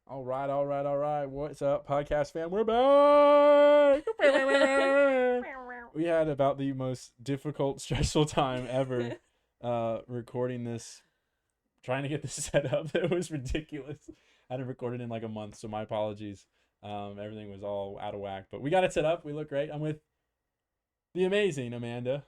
All right, all right, all right. What's up, podcast fam? We're back. We had about the most difficult, stressful time ever recording this, trying to get this set up. It was ridiculous. I hadn't recorded in like a month, so my apologies. Everything was all out of whack, but we got it set up. We look great. I'm with the amazing Amanda.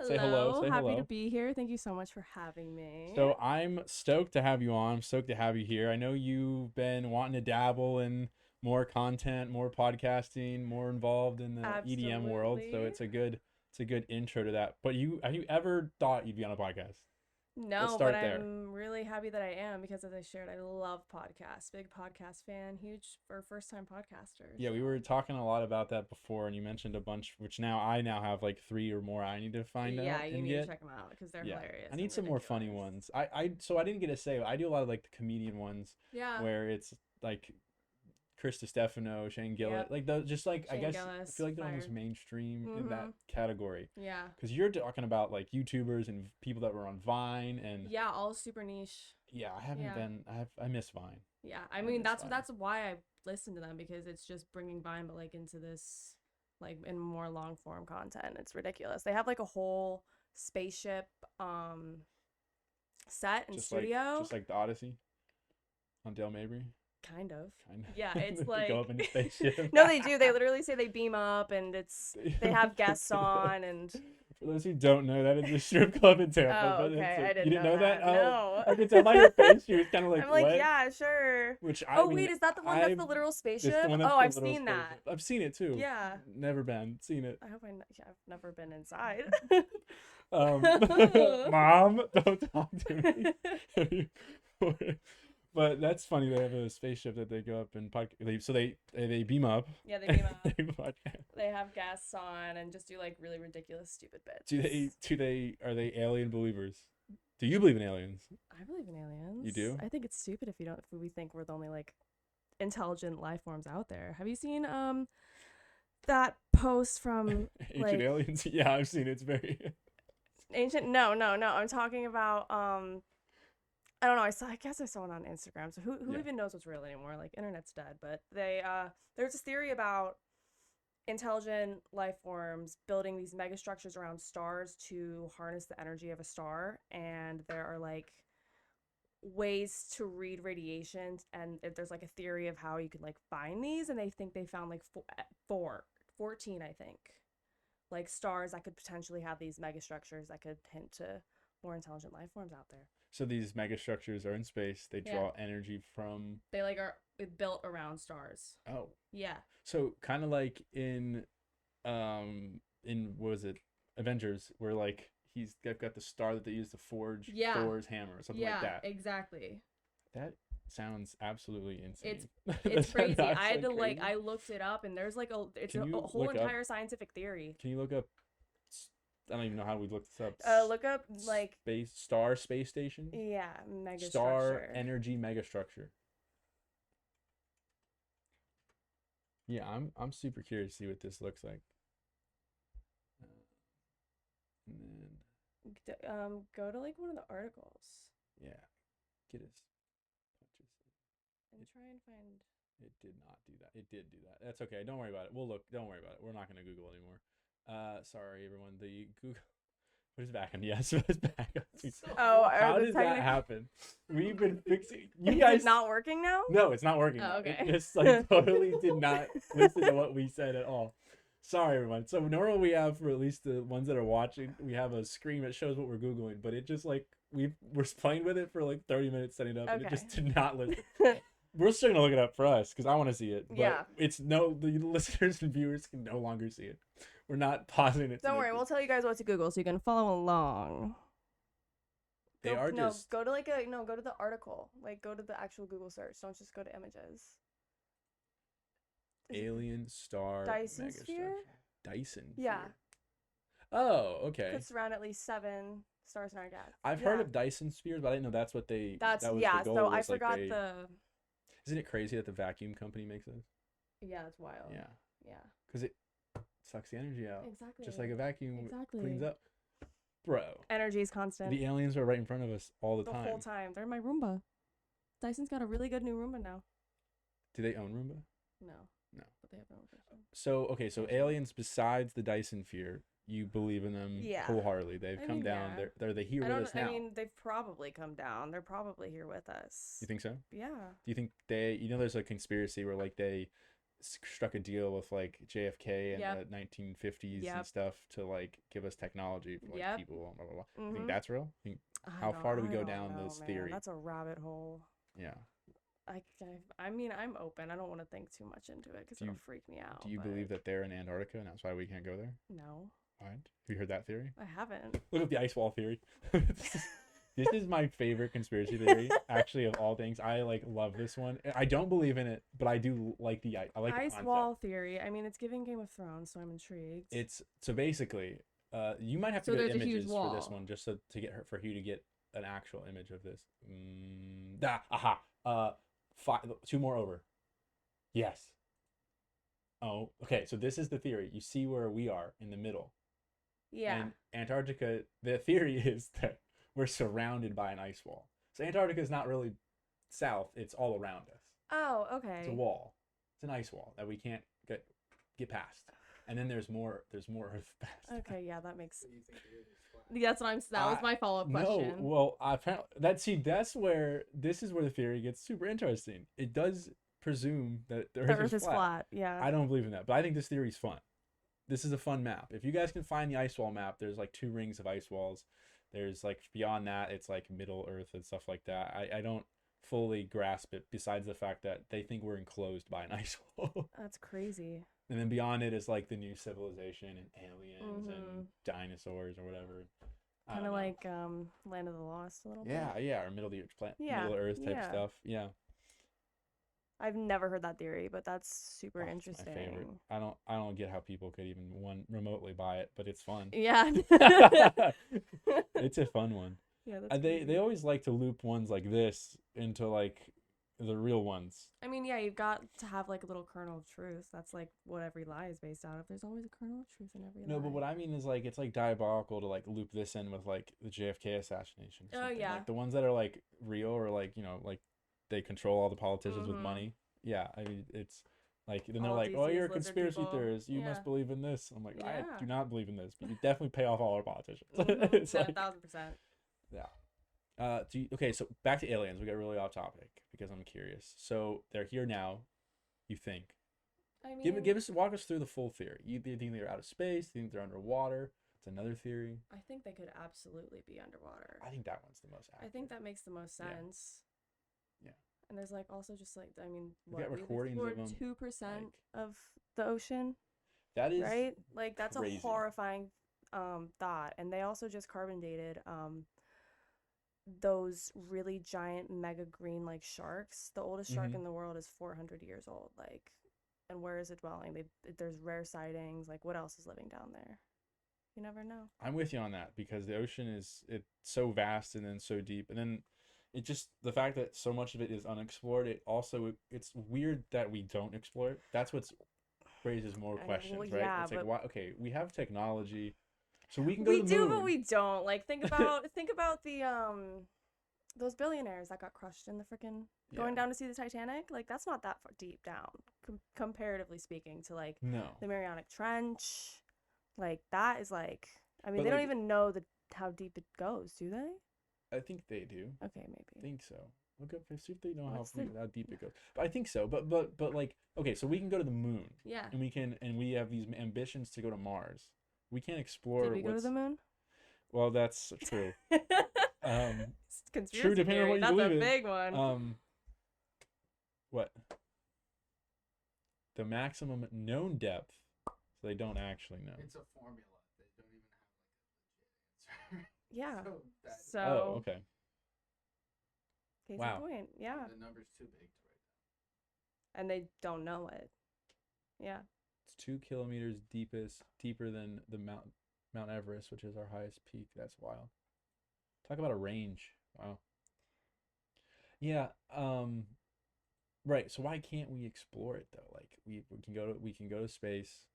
Say hello. Hello, Say happy to hello. be here. Thank you so much for having me. So I'm stoked to have you on. I'm stoked to have you here. I know you've been wanting to dabble in more content, more podcasting, more involved in the EDM world. So Absolutely. it's a good intro to that. But have you ever thought you'd be on a podcast? Let's No, but start there. I'm really happy that I am because, as I shared, I love podcasts. Big podcast fan, huge for first time podcasters. Yeah, we were talking a lot about that before, and you mentioned a bunch, which I now have like three or more I need to find Yeah, out you and need to get. check them out because they're Yeah, hilarious I and need some more funny ridiculous. ones. So I didn't get to say I do a lot of like the comedian ones Yeah. where it's like Chris Stefano, Shane Gillis, Yep. like those, just like I Shane guess I Gillis, feel like they're fire. almost mainstream in that Mhm. category. Yeah. Because you're talking about like YouTubers and people that were on Vine, and Yeah, all super niche. yeah, I haven't Yeah. been. I miss Vine. Yeah. I I mean, miss that's Vine. that's why I listen to them because it's just bringing Vine, but like into this, like in more long form content. It's ridiculous. They have like a whole spaceship set and Just like studio. just like the Odyssey on Dale Mabry, Kind of. kind Yeah, of. it's They go like up in the spaceship. no, they do. They literally say they beam up and they have guests For on and those who don't know, that is a strip club in Tampa. oh, But that's okay. it. I You didn't didn't know know that? that. Oh, No. I could tell by your face. She was kind of like, I'm like, "What?" yeah, sure. Which I Oh, mean, wait, is that the one that's I've the literal it's the spaceship? one that's Oh, the I've little seen that. spaceship. I've seen it too. Yeah. Never been seen it. I hope yeah, I've never been inside. Um, Mom, don't talk to me. But that's funny. They have a spaceship that they go up and they beam up. Yeah, they beam up. They podcast. They have guests on and just do like really ridiculous, stupid bits. Are they alien believers? Do you believe in aliens? I believe in aliens. You do? I think it's stupid if we think we're the only like intelligent life forms out there. Have you seen that post from Ancient like aliens? Yeah, I've seen it. It's very ancient? No, no, no. I'm talking about I don't know. I guess I saw it on Instagram. So who yeah. even knows what's real anymore? Like internet's dead. But there's this theory about intelligent life forms building these megastructures around stars to harness the energy of a star, and there are like ways to read radiation, and there's like a theory of how you can like find these, and they think they found like 14, I think, like stars that could potentially have these megastructures that could hint to more intelligent life forms out there. So these megastructures are in space. They Yeah, draw energy from. they like are built around stars. Oh, Yeah. so kind of like in what was it, Avengers, where like they've got the star that they use to forge Yeah. Thor's hammer or something like that. Exactly. That sounds absolutely It's insane. it's That crazy. sounds I had to crazy. I looked it up, and there's like it's Can a you whole look up? entire scientific theory. Can you look up? I don't even know how we look this up. Look up like Space station. yeah, mega Star structure. energy megastructure. Yeah, I'm super curious to see what this looks like. And then Go to like one of the articles yeah, get us punches. and It try and find. it did not do that. It did do that. That's okay. Don't worry about it. We'll look. Don't worry about it. We're not gonna Google anymore. Sorry everyone. The Google. What is back on? Yes, it's back on. Oh, How does that happen? We've been fixing. You Is guys it not working now? No, it's not working. Oh, okay. It just like totally did not listen to what we said at all. Sorry, everyone. So normally we have, for at least the ones that are watching, we have a screen that shows what we're googling, but it just like we're playing with it for like 30 minutes setting it up, and it Okay. just did not listen. We're still gonna look it up for us because I want to see it. But Yeah. the listeners and viewers can no longer see it. We're not pausing it. Don't worry, we'll tell you guys what to Google so you can follow along. They Go, are no, just go to go to the article. Like go to the actual Google search. Don't just go to images. Is it alien star Dyson megastructure. sphere? Dyson. Yeah. Sphere. Oh, okay. Could surround at least 7 stars in our galaxy. I've heard of Dyson spheres, but I didn't know that's what they. That's that was yeah. The goal So I was, like, forgot they, the. Isn't it crazy that the vacuum company makes those? Yeah, that's wild. Yeah, Yeah. because it sucks the energy out, Exactly. just like a vacuum Exactly. cleans up. Bro, Energy is constant. the aliens are right in front of us all the the time. whole time. They're in my Roomba. Dyson's got a really good new Roomba now. Do they own Roomba? No. No. But they have their own version. So okay, so aliens besides the Dyson sphere, you believe in them Yeah. wholeheartedly. They've come down. Yeah. They're they here I with don't. us now. I mean, they've probably come down. They're probably here with us. You think so? Yeah. Do you think they? There's a conspiracy where like they struck a deal with like JFK in Yep. the 1950s Yep. and stuff to like give us technology for like Yep. people. Blah, blah, blah. You Mhm. think that's real? How far do we go down this theory? That's a rabbit hole. Yeah. I mean, I'm open. I don't want to think too much into it because it'll freak me out. Do you believe that they're in Antarctica and that's why we can't go there? No. What? Have you heard that theory? I haven't. Look at the ice wall theory. This is my favorite conspiracy theory, actually, of all things. I like love this one. I don't believe in it, but I do like I like ice the concept. wall theory. I mean, it's giving Game of Thrones, so I'm intrigued. It's so basically, you might have to get images for this one just to get her for you to get an actual image of this. Two more over. Yes. Oh, okay. So this is the theory. You see where we are in the middle. Yeah. And Antarctica. The theory is that we're surrounded by an ice wall. So Antarctica is not really south. It's all around us. Oh, okay. It's a wall. It's an ice wall that we can't get past. And then there's more Earth past. Okay, yeah, that makes. That's what that was my follow-up question. No, well, apparently that's where this is where the theory gets super interesting. It does presume that the Earth is flat. Yeah. I don't believe in that, but I think this theory is fun. This is a fun map. If you guys can find the ice wall map, there's like 2 rings of ice walls. There's like beyond that, it's like Middle Earth and stuff like that. I don't fully grasp it, besides the fact that they think we're enclosed by an ice wall. That's crazy. And then beyond it is like the new civilization and aliens and dinosaurs or whatever. Kind of like Land of the Lost a little bit. Yeah, or Middle Earth type stuff. Yeah. I've never heard that theory, but that's super interesting. It's my favorite. I don't get how people could even remotely buy it, but it's fun. Yeah. It's a fun one. Yeah, that's they always like to loop ones like this into like the real ones. I mean, yeah, you've got to have like a little kernel of truth. That's like what every lie is based out of. There's always a kernel of truth in every lie. No, but what I mean is like it's like diabolical to like loop this in with like the JFK assassination. Oh yeah. Like the ones that are like real or like, like they control all the politicians with money. Yeah, I mean it's like then they're All like, oh, DC's you're a conspiracy people. theorist. You Yeah. must believe in this. I'm like, I Yeah. do not believe in this, but you definitely pay off all our politicians. It's like, 1,000%. Yeah. Okay, so back to aliens. We got really off topic because I'm curious. So they're here now, you think? I mean, Walk us through the full theory. You think they're out of space? You think they're underwater? It's another theory. I think they could absolutely be underwater. I think that one's the most accurate. I think that makes the most sense. Yeah. And there's like also just like, I mean, We got recordings of them, 2% of the ocean. That is right. Like that's crazy. a horrifying thought. And they also just carbon dated those really giant mega green like sharks. The oldest shark in the world is 400 years old. Like, and where is it dwelling? There's rare sightings. Like, what else is living down there? You never know. I'm with you on that because the ocean it's so vast and then so deep, and then it just the fact that so much of it is unexplored. It's weird that we don't explore it. That's what raises more questions, right? Yeah, it's like why? Okay, we have technology, so we can go to the moon. We do, moon. but we don't. Like think about the those billionaires that got crushed in the freaking going down to see the Titanic. Like that's not that far deep down, comparatively speaking, to like the Mariana Trench. Like that is like, I mean, but they don't even know how deep it goes, do they? I think they do. Okay, maybe. I think so. Look up, see if they know how deep it goes. But I think so. But like, okay, so we can go to the moon. Yeah. And we have these ambitions to go to Mars. We can't explore. Did we go to the moon? Well, that's true. Conspiracy true, depending on what you believe in. That's a big one. What? The maximum known depth. So they don't actually know. It's a formula. They don't even have like a legit answer. Yeah. So. Oh, okay. Case in point. Yeah. The number's too big to write down. And they don't know it. Yeah. It's 2 kilometers deeper than the Mount Everest, which is our highest peak. That's wild. Talk about a range. Wow. Yeah. Right. So why can't we explore it though? Like we can go to space.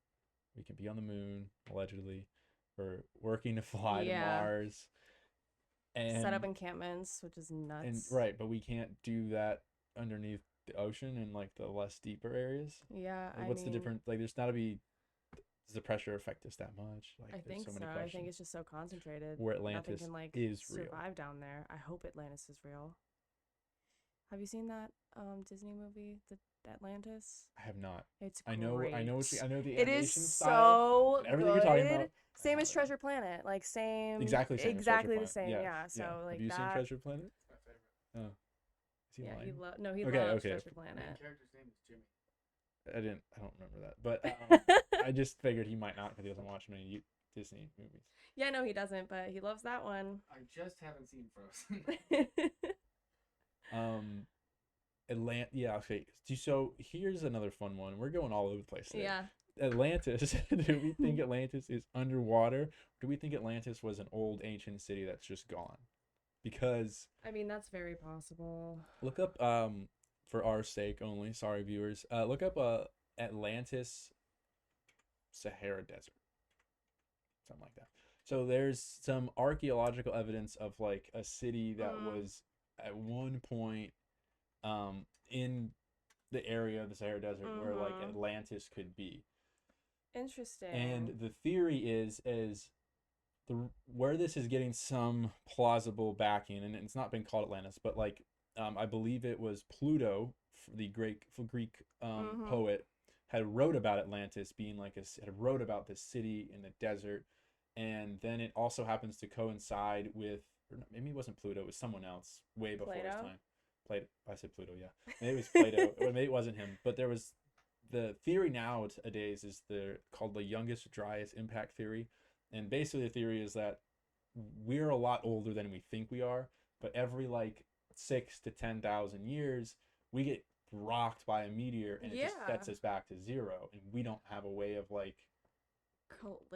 We can be on the moon allegedly. We're working to fly to Mars. And set up encampments, which is nuts. And right, but we can't do that underneath the ocean and like the less deeper areas? Yeah, Like, I what's the mean, difference? Like, there's not to be. Does the pressure affect us that much? Like, I there's think so so. many I questions. think it's just so concentrated. Where Nothing Atlantis can like is real. survive down there. I hope Atlantis is real. Have you seen that Disney movie, The Atlantis? I have not. It's I great. know the It is animation style. so And everything you're talking good. about. I Same as haven't. Treasure Planet, like same, Exactly same as Treasure exactly the Planet. same. Yes, Yeah. So like have you seen that. Treasure Planet? It's my favorite. Oh, is he Yeah, lying? he Okay, loves okay. Treasure The main Planet. character's name is Jimmy. I don't remember that, but I just figured he might not because he doesn't watch many Disney movies. Yeah, no, he doesn't, but he loves that one. I just haven't seen Frozen. Yeah, okay. So here's another fun one. We're going all over the place today. Yeah. Atlantis. Do we think Atlantis is underwater? Or do we think Atlantis was an old ancient city that's just gone? Because I mean, that's very possible. look up for our sake only, sorry viewers. Look up Atlantis Sahara Desert. Something like that. So there's some archaeological evidence of like a city that was at one point in the area of the Sahara Desert where like Atlantis could be. Interesting. And the theory is where this is getting some plausible backing, and it's not been called Atlantis, but like I believe it was Pluto, the Greek poet, had wrote about Atlantis being like had wrote about this city in the desert, and then it also happens to coincide with, or maybe it wasn't Pluto, it was someone else way before his time. I said Pluto, yeah. Maybe it was Plato, or maybe it wasn't him, but there was the theory nowadays is called the youngest, driest impact theory. And basically the theory is that we're a lot older than we think we are, but every like 6 to 10,000 years, we get rocked by a meteor and it just sets us back to zero. And we don't have a way of like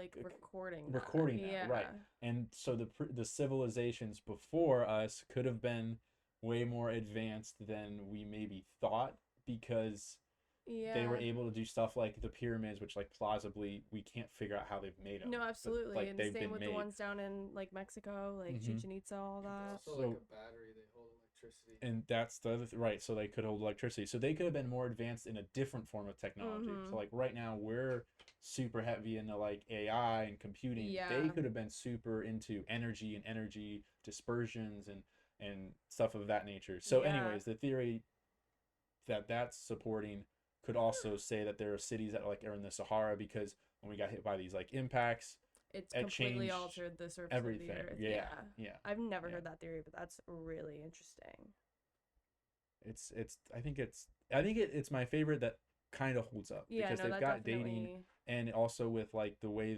recording that, right? And so the civilizations before us could have been way more advanced than we maybe thought, because they were able to do stuff like the pyramids, which like plausibly we can't figure out how they've made them. No, absolutely. But, like, and the same with the ones down in like Mexico, like Chichen Itza, all that. It's also like a battery, they hold electricity. And that's the other right, so they could hold electricity. So they could have been more advanced in a different form of technology. So like right now we're super heavy into like AI and computing. Yeah. They could have been super into energy and energy dispersions and stuff of that nature. So anyways, the theory that's supporting could also say that there are cities that like are in the Sahara, because when we got hit by these like impacts, it completely altered the surface everything. Of the earth. Yeah. I've never heard that theory, but that's really interesting. I think it's my favorite that kind of holds up, because they've got dating, and also with like the way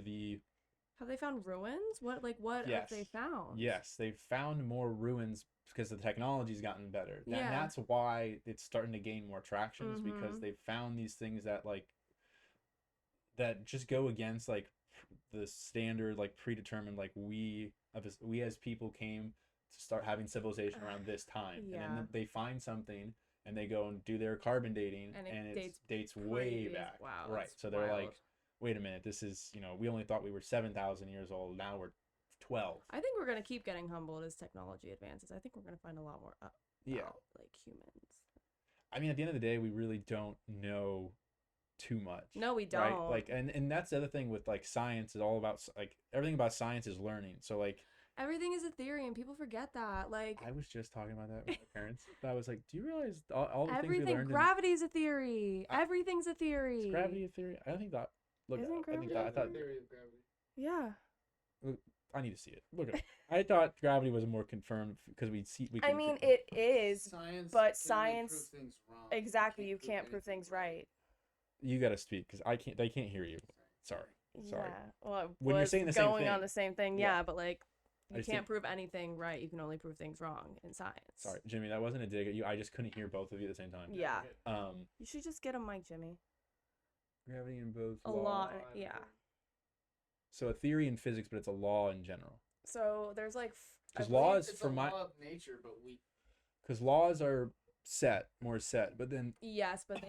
have they found ruins? What have they found? Yes, they've found more ruins because the technology's gotten better. And that's why it's starting to gain more traction, is because they've found these things that like that just go against like the standard like predetermined, like we as people came to start having civilization around this time. And then they find something and they go and do their carbon dating, and it dates way back. Wow, right. So they're like, wait a minute, this is, we only thought we were 7,000 years old. Now we're 12. I think we're going to keep getting humbled as technology advances. I think we're going to find a lot more about like humans. I mean, at the end of the day, we really don't know too much. No, we don't. Right? Like, and that's the other thing with like science, is all about like everything about science is learning. So like everything is a theory, and people forget that. Like, I was just talking about that with my parents. I was like, do you realize all the things we learned? Gravity's a theory. Everything's a theory. Is gravity a theory? I don't think that. Look, Isn't gravity? I thought theory of gravity. Yeah. Look, I need to see it. Look at it. I thought gravity was more confirmed because we see. I mean, it is. Science, but science prove things wrong. Exactly. You can't prove things right. You gotta speak, because I can't. They can't hear you. Sorry. Yeah. Well, when you're saying the same thing, on the same thing, but like you can't prove anything right. You can only prove things wrong in science. Sorry, Jimmy. That wasn't a dig at you. I just couldn't hear both of you at the same time. Yeah. You should just get a mic, Jimmy. Gravity in both. A law. Yeah. So a theory in physics, but it's a law in general. So there's like. Because laws it's a law of nature, but we. Because laws are more set, but then. Yes, but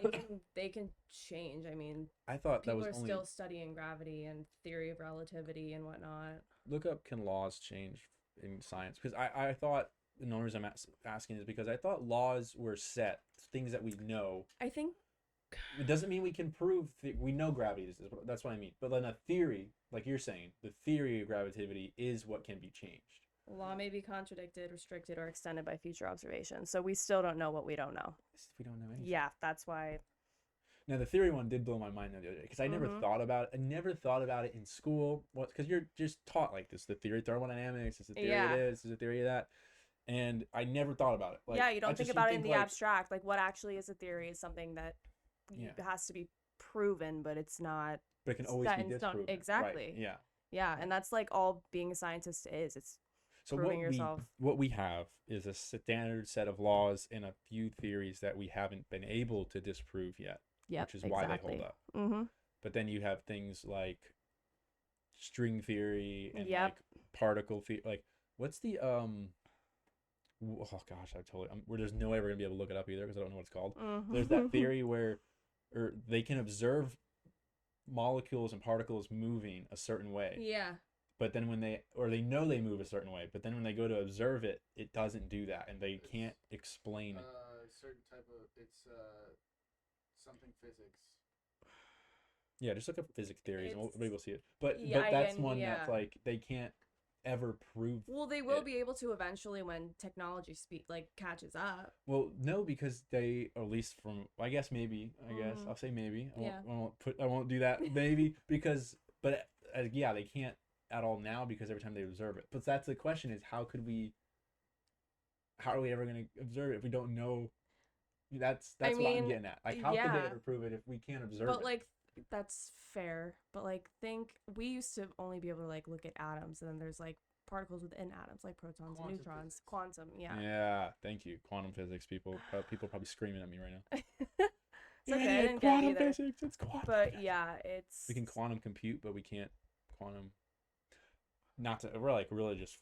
they can change. I mean. I thought that was people are still studying gravity and theory of relativity and whatnot. Look up, can laws change in science? Because I thought the only reason I'm asking is because I thought laws were set, things that we know. I think It doesn't mean we can prove we know gravity is. That's what I mean. But then a theory, like you're saying, the theory of gravitativity is what can be changed. law may be contradicted, restricted, or extended by future observation. So we still don't know what we don't know. We don't know anything. Yeah, that's why. Now the theory one did blow my mind the other day because I never thought about it. I never thought about it in school. What? Because you're just taught like this: the theory of thermodynamics, this is the theory of this, this is the theory of that, and I never thought about it. Like, yeah, you don't think about it in the like, abstract. Like what actually is a theory is something that has to be proven, but it's not. But it can always be disproven. Exactly. Right. Yeah. Yeah, and that's like all being a scientist is. It's so proving yourself. What we have is a standard set of laws and a few theories that we haven't been able to disprove yet. Yep, which is why they hold up. Mm-hmm. But then you have things like string theory and Yep. like particle theory. Like, what's the oh gosh, I totally. There's no way we're gonna be able to look it up either because I don't know what it's called. Mm-hmm. There's that theory where, or they can observe molecules and particles moving a certain way. Yeah. But then when they know they move a certain way, but then when they go to observe it, it doesn't do that, and they can't explain. Certain type of something physics. Yeah, just look up physics theories and maybe we'll see it. But Yeah, that's one that's like they can't ever prove. Well, they will be able to eventually when technology catches up. Well, no, because they, or at least from, I guess maybe, I'll say maybe. I won't do that maybe because, but yeah, they can't at all now because every time they observe it. But that's the question: is how are we ever going to observe it if we don't know? That's what I'm getting at. Like, how could they ever prove it if we can't observe it? But like, that's fair. But like, we used to only be able to like look at atoms, and then there's like particles within atoms, like protons and neutrons. Physics. Quantum, yeah. Yeah, thank you, quantum physics. People probably screaming at me right now. It's okay. I didn't quantum get it either. Physics. It's quantum. But physics. yeah, it's. We can quantum compute, but we can't quantum. Not to, we're like really just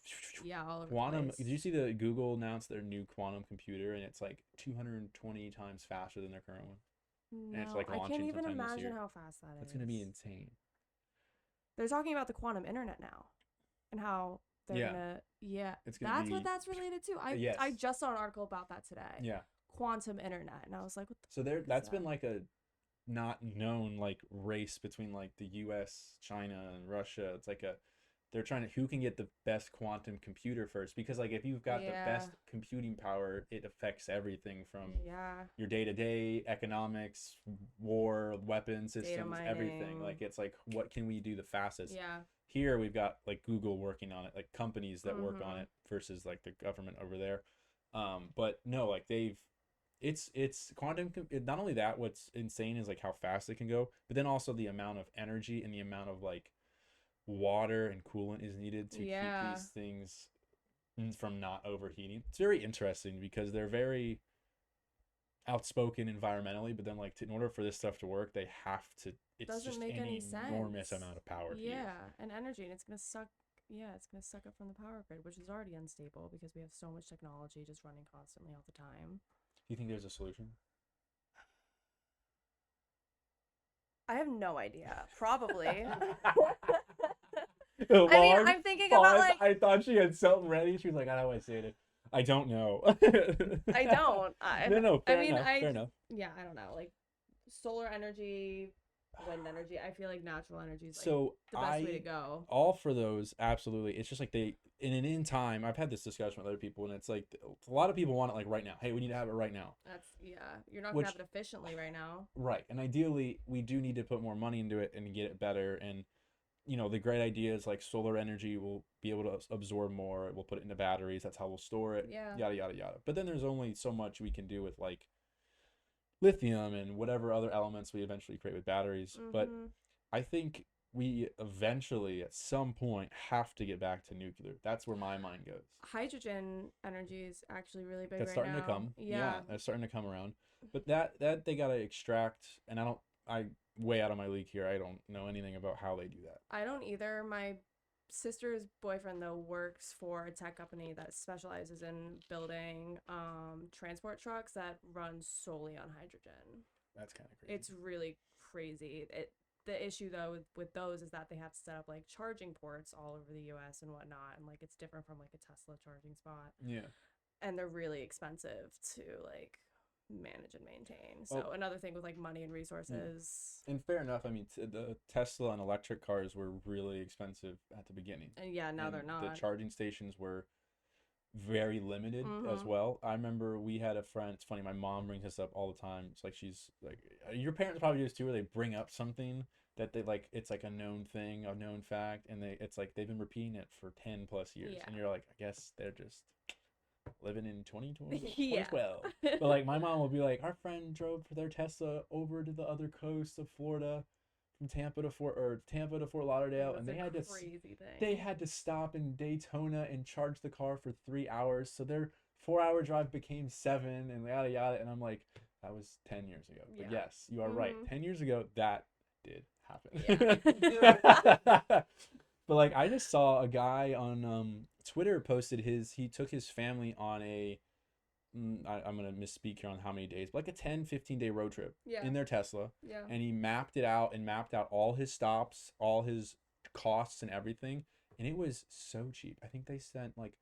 all over quantum. the place. Did you see the Google announced their new quantum computer and it's like 220 times faster than their current one? No, And it's like I launching can't even sometime this imagine year. how fast that is. That's gonna be insane. They're talking about the quantum internet now, and how they're gonna. Yeah, that's what that's related to. I just saw an article about that today. Yeah. Quantum internet, and I was like, what the. So that's been like a not known like race between like the U.S., China, and Russia. It's like they're trying to who can get the best quantum computer first, because like if you've got the best computing power, it affects everything from your day-to-day economics, war, weapon systems, everything. Like it's like what can we do the fastest? Here we've got like Google working on it, like companies that work on it versus like the government over there. But no, like it's quantum. Not only that, what's insane is like how fast it can go, but then also the amount of energy and the amount of like water and coolant is needed to keep these things from not overheating. It's very interesting because they're very outspoken environmentally, but then like in order for this stuff to work, they have to. It's doesn't just make an any enormous sense. amount of power. And energy, and it's gonna suck. Yeah, it's gonna suck up from the power grid, which is already unstable because we have so much technology just running constantly all the time. Do you think there's a solution? I have no idea. Probably. I mean, I'm thinking about like. I thought she had something ready. She was like, "How do I say it? I don't know." I don't. No. Fair enough. Yeah, I don't know. Like solar energy, wind energy. I feel like natural energy is like the best way to go. All for those, absolutely. It's just like in time. I've had this discussion with other people, and it's like a lot of people want it like right now. Hey, we need to have it right now. You're not gonna have it efficiently right now. Right, and ideally, we do need to put more money into it and get it better. And the great idea is like solar energy will be able to absorb more. We'll put it into batteries. That's how we'll store it. Yeah. Yada yada yada. But then there's only so much we can do with like lithium and whatever other elements we eventually create with batteries. But I think we eventually at some point have to get back to nuclear. That's where my mind goes. Hydrogen energy is actually really big. That's right starting now. to come. Yeah, that's starting to come around. But that they gotta extract, and I way out of my league here. I don't know anything about how they do that. I don't either. My sister's boyfriend though works for a tech company that specializes in building transport trucks that run solely on hydrogen. That's kind of crazy. It's really crazy. The issue though with those is that they have to set up like charging ports all over the US and whatnot, and like it's different from like a Tesla charging spot. Yeah. and they're really expensive to like manage and maintain. So Well, another thing with like money and resources. and fair enough. I mean, the Tesla and electric cars were really expensive at the beginning. And yeah, now they're And not. the charging stations were very limited as Mhm. well. I remember we had a friend. It's funny. My mom brings this up all the time. It's like she's like, your parents probably do this too, where they bring up something that they like. It's like a known thing, a known fact, and it's like they've been repeating it for 10+ years, Yeah. and you're like, I guess they're just living in 2020, Yeah. 2012. But like my mom will be like, our friend drove their Tesla over to the other coast of Florida, from Tampa to Fort Lauderdale, and That's they a had to crazy thing. they had to stop in Daytona and charge the car for 3 hours. So their 4-hour drive became 7, and yada yada. And I'm like, that was 10 years ago. But Yeah. yes, you are right. Mhm. 10 years ago, that did happen. Yeah. But like, I just saw a guy on Twitter posted he took his family on I'm gonna misspeak here on how many days, but like a 10-15 day road trip Yeah. in their Tesla. Yeah. And he mapped it out and mapped out all his stops, all his costs and everything, and it was so cheap. I think they spent like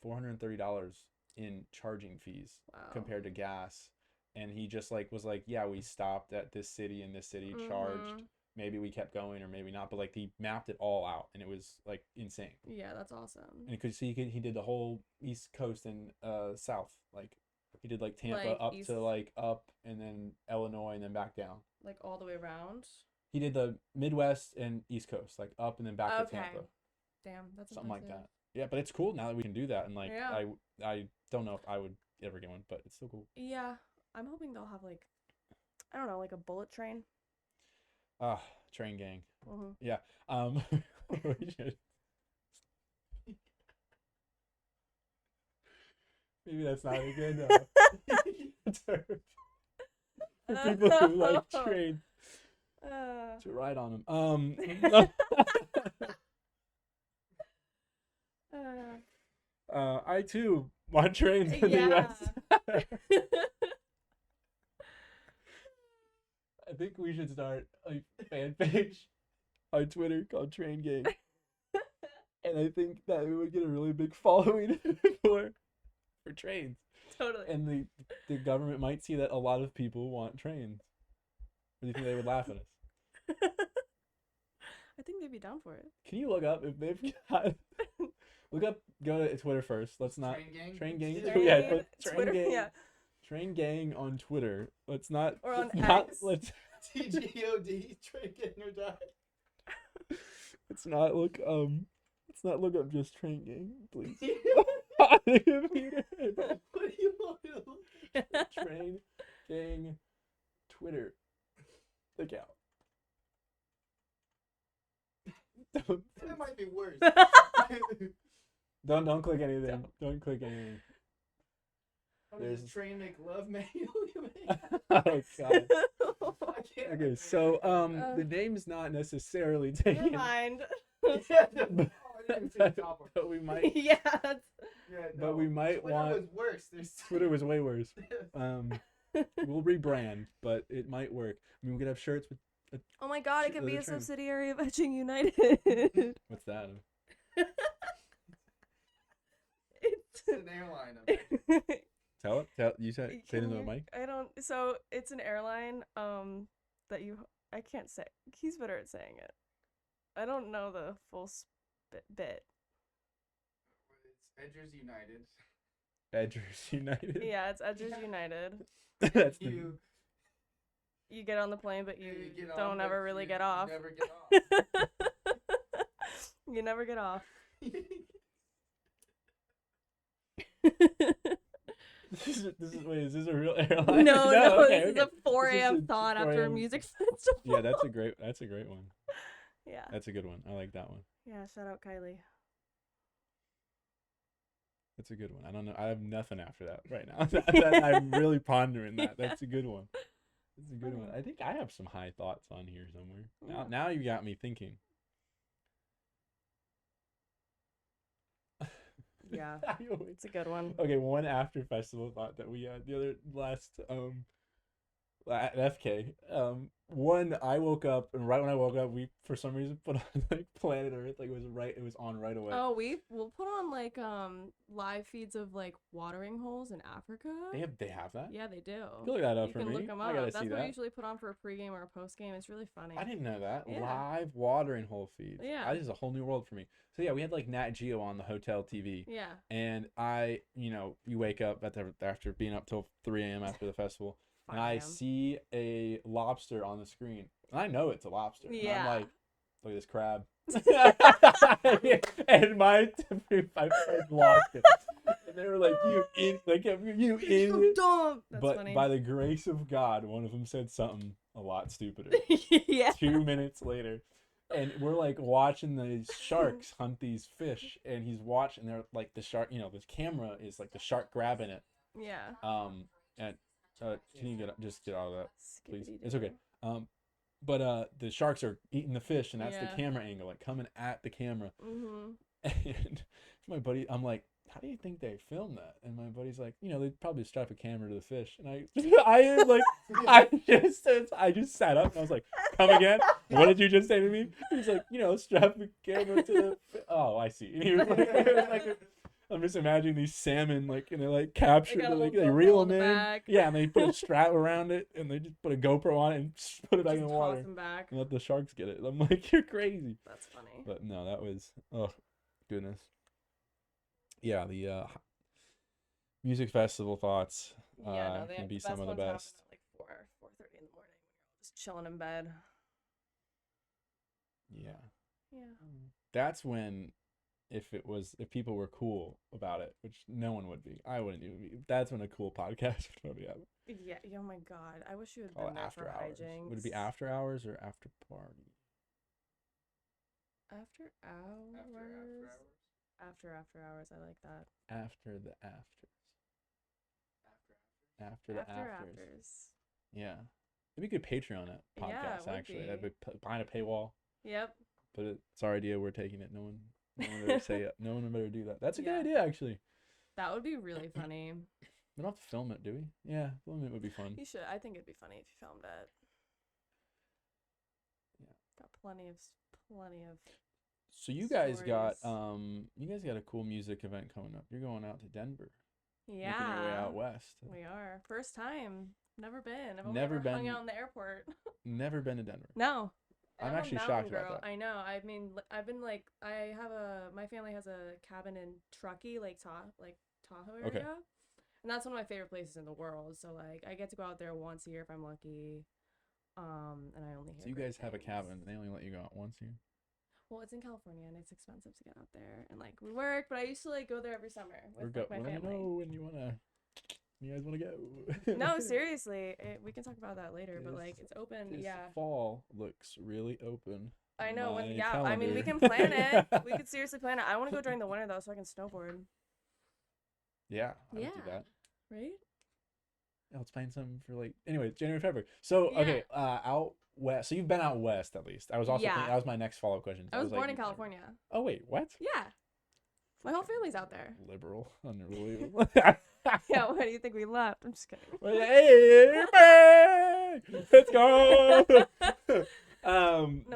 $430 in charging fees Wow. compared to gas. And he just like was like, yeah, we stopped at this city and this city, charged. Mhm. Maybe we kept going or maybe not, but like he mapped it all out, and it was like insane. Yeah, that's awesome. And because he did the whole East Coast and South, like he did like Tampa Like up east- to like up and then Illinois and then back down. Like all the way around. He did the Midwest and East Coast, like up and then back to Tampa, Damn, that's something like impressive. that. Yeah, but it's cool now that we can do that, and like Yeah. I don't know if I would ever get one, but it's still cool. Yeah, I'm hoping they'll have like, I don't know, like a bullet train. Train gang. Mhm. Yeah. We should. Maybe that's not a good term for people who like trains to ride on them. I too want trains in the U.S. I think we should start a fan page on Twitter called Train Gang, and I think that we would get a really big following for trains. Totally. And the government might see that a lot of people want trains. Or do you think they would laugh at us? I think they'd be down for it. Can you look up if they've got? Go to Twitter first. Let's not Train gang. Yeah, put Train Twitter, Gang. yeah. Train Gang on Twitter. Let's not. Or on not, X. let's TGOD. Train gang or die. let's not look up just Train Gang, please. What do you want to look at? Train Gang Twitter account. That might be worse. Don't click anything. Don't click anything. How does this train make love mail? Oh god. I can't. Okay, so the name's not necessarily Never taken, mind. Yeah, I didn't see the top one. but we might Yeah. that's- Yeah, but we might Twitter want was worse. There's Twitter was way worse. We'll rebrand, but it might work. I mean, we could have shirts with Oh my god, it Sh- can be the a train. subsidiary of Etching United. what's that? It's an airline. Tell you say it into the mic. I don't. So it's an airline. That you. I can't say. He's better at saying it. I don't know the full bit. It's Edgers United. Edgers United. Yeah, it's Edgers United. That's the You get on the plane, but you get on, don't but ever really you get off. Never get off. You never get off. This is wait, is this a real airline? No, okay, this is a 4 This is a.m. a thought 4 after a a.m. music festival. Yeah, that's a great one. Yeah. That's a good one. I like that one. Yeah, shout out Kylie. That's a good one. I don't know. I have nothing after that right now. I'm really pondering that. That's a good one. That's a good one. I think I have some high thoughts on here somewhere. Now you got me thinking. Yeah, it's a good one. Okay, one after festival thought that we had the other last at FK one, I woke up, and right when I woke up, we for some reason put on like Planet Earth, like it was on right away. Oh, we'll put on like live feeds of like watering holes in Africa. They have that. Yeah, they do. Look that up You for can me. look them I up. gotta That's see what I that. usually put on for a pregame or a postgame. It's really funny. I didn't know that. Yeah. Live watering hole feeds. Yeah. This is a whole new world for me. So yeah, we had like Nat Geo on the hotel TV. Yeah. And I, you wake up after being up till 3 a.m. after the festival, and I see a lobster on the screen. And I know it's a lobster. Yeah. And I'm like, look at this crab. And my friends lost it. And they were like, you idiot. Dumb. That's But funny. by the grace of God, one of them said something a lot stupider. Yeah. 2 minutes later. And we're like watching the sharks hunt these fish, and he's watching. They're like the shark. The camera is like the shark grabbing it. Yeah. And can you just get out of that, please? It's okay. But the sharks are eating the fish, and that's the camera angle, like coming at the camera. Mm-hmm. And my buddy, I'm like, how do you think they filmed that? And my buddy's like, they probably strap a camera to the fish. And I just sat up and I was like, come again? What did you just say to me? He's like, strap a camera to the oh, I see. And he was like, I'm just imagining these salmon, like, and they're like captured, they reel them in. Back. Yeah, and they put a strap around it, and they just put a GoPro on it and just put it back in the water. Toss them back. And let the sharks get it. I'm like, you're crazy. That's funny. But no, that was, oh, goodness. Yeah, the music festival thoughts can be some of the best. At like 4:30 in the morning when you're all just chilling in bed. Yeah. Yeah. That's when, if people were cool about it, which no one would be, I wouldn't even be. That's when a cool podcast would be happening. Yeah. Oh my God. I wish you had Oh, been there after for hours. hijinks. Would it be after hours or after party? After hours. After hours. I like that. After the afters. After the afters. Yeah. It'd be a good Patreon podcast, would actually. be. That'd be behind a paywall. Yep. But it's our idea. We're taking it. No one better say it. No one better do that. That's a good Yeah. idea, actually. That would be really funny. We don't have to film it, do we? Yeah, filming it would be fun. You should. I think it'd be funny if you filmed it. Yeah. Got plenty of. So you guys got stories. a cool music event coming up. You're going out to Denver. Yeah. Making your way out west. We are. First time. Never been. I've only Never ever hung been- out in the airport. Never been to Denver. No. I'm a actually mountain shocked about girl. that. I know. I mean, I've been like, my family has a cabin in Truckee, Tahoe area. Okay. And that's one of my favorite places in the world. So like, I get to go out there once a year if I'm lucky. And I only hear. So you great guys have a things. cabin. And they only let you go out once a year. Well, it's in California and it's expensive to get out there, and like we work, but I used to like go there every summer with like, my Let me family. know when you guys want to go. No, seriously, we can talk about that later. But like, it's open. This Yeah. fall looks really open. I know. My I mean, we calendar. can plan it. We could seriously plan it. I want to go during the winter though, so I can snowboard. Yeah, I would do Yeah. that. Right? Yeah, let's plan something for like. Anyways, January, February. So Yeah. okay, out west. So you've been out west at least. I was also Yeah. that was my next follow-up question. I was like, born in California. Oh wait, what? Yeah. My whole family's out there. Liberal, unbelievable. Yeah, why do you think we left? I'm just kidding. Hey, man, let's go. No,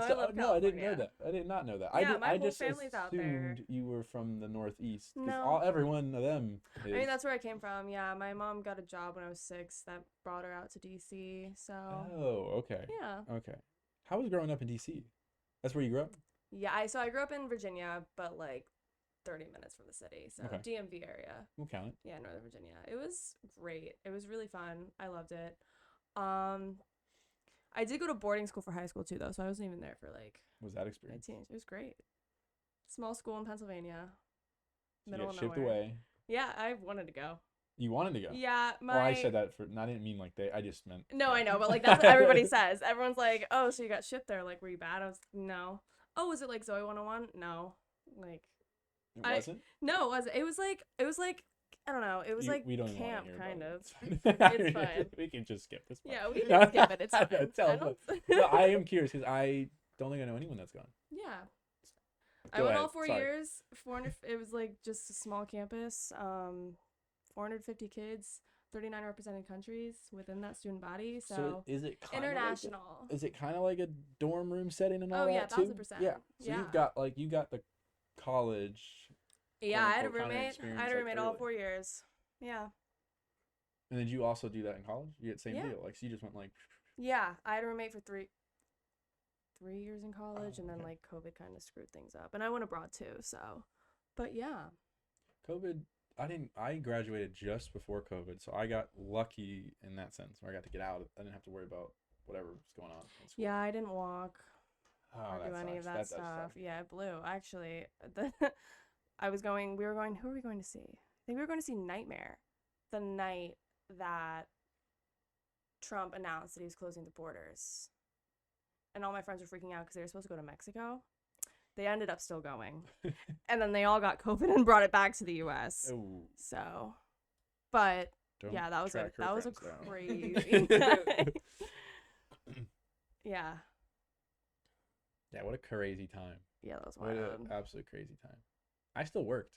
I love I didn't know California. that. I did not know that. Yeah, my I whole just family's out there. assumed you were from the Northeast. 'Cause No. every one of them. I mean, that's where I came from. Yeah, my mom got a job when I was 6 that brought her out to DC. So, Oh, okay. yeah. Okay. How was growing up in DC? That's where you grew up? Yeah, I grew up in Virginia, but like 30 minutes from the city. So, Okay. DMV area. We'll count it. Yeah, Northern Virginia. It was great. It was really fun. I loved it. I did go to boarding school for high school too, though, so I wasn't even there for like What was that my experience? teens. It was great. Small school in Pennsylvania. So Middle you of got shipped nowhere. away. Yeah, I wanted to go. You wanted to go. Yeah, Well, I said that for. I didn't mean like they. I just meant. No, I know, but like that's what everybody says. Everyone's like, "Oh, so you got shipped there? Like, were you bad?" I was no. Oh, was it like Zoe 101? No, like It wasn't. no, it was like I don't know. It was like we don't even wanna camp, hear kind about of. it. It's fine. We can just skip this part. Yeah, we can skip it. It's fine. Tell I us don't- what- No, I am curious because I don't think I know anyone that's gone. Yeah. I Go went ahead, all 4 sorry. years. 400. It was like just a small campus. 450 kids. 39 represented countries within that student body. So So is it kind international. is it kind of like a dorm room setting and all Oh, yeah, that too? 1000%. Yeah. So Yeah. you've got you got the college. Yeah, I had a quote-unquote, kinda roommate. I experience, had a like, roommate all early. 4 years. Yeah. And then you also do that in college? You get same Yeah. deal. Like, so you just went like, Yeah, I had a roommate for 3 years in college, and then okay. like COVID kind of screwed things up. And I went abroad too, so. But yeah. COVID, I graduated just before COVID, so I got lucky in that sense where I got to get out. I didn't have to worry about whatever was going on in school. Yeah, I didn't walk Oh, or that do any of sucks. that Does stuff. suck. Yeah, it blew. Actually, who were we going to see? I think we were going to see Nightmare the night that Trump announced that he was closing the borders. And all my friends were freaking out because they were supposed to go to Mexico. They ended up still going. And then they all got COVID and brought it back to the US. Oh, So, but don't yeah, that was track her a friends down. crazy night. Yeah. Yeah, what a crazy time. Yeah, that was What wild. an absolute crazy time. I still worked.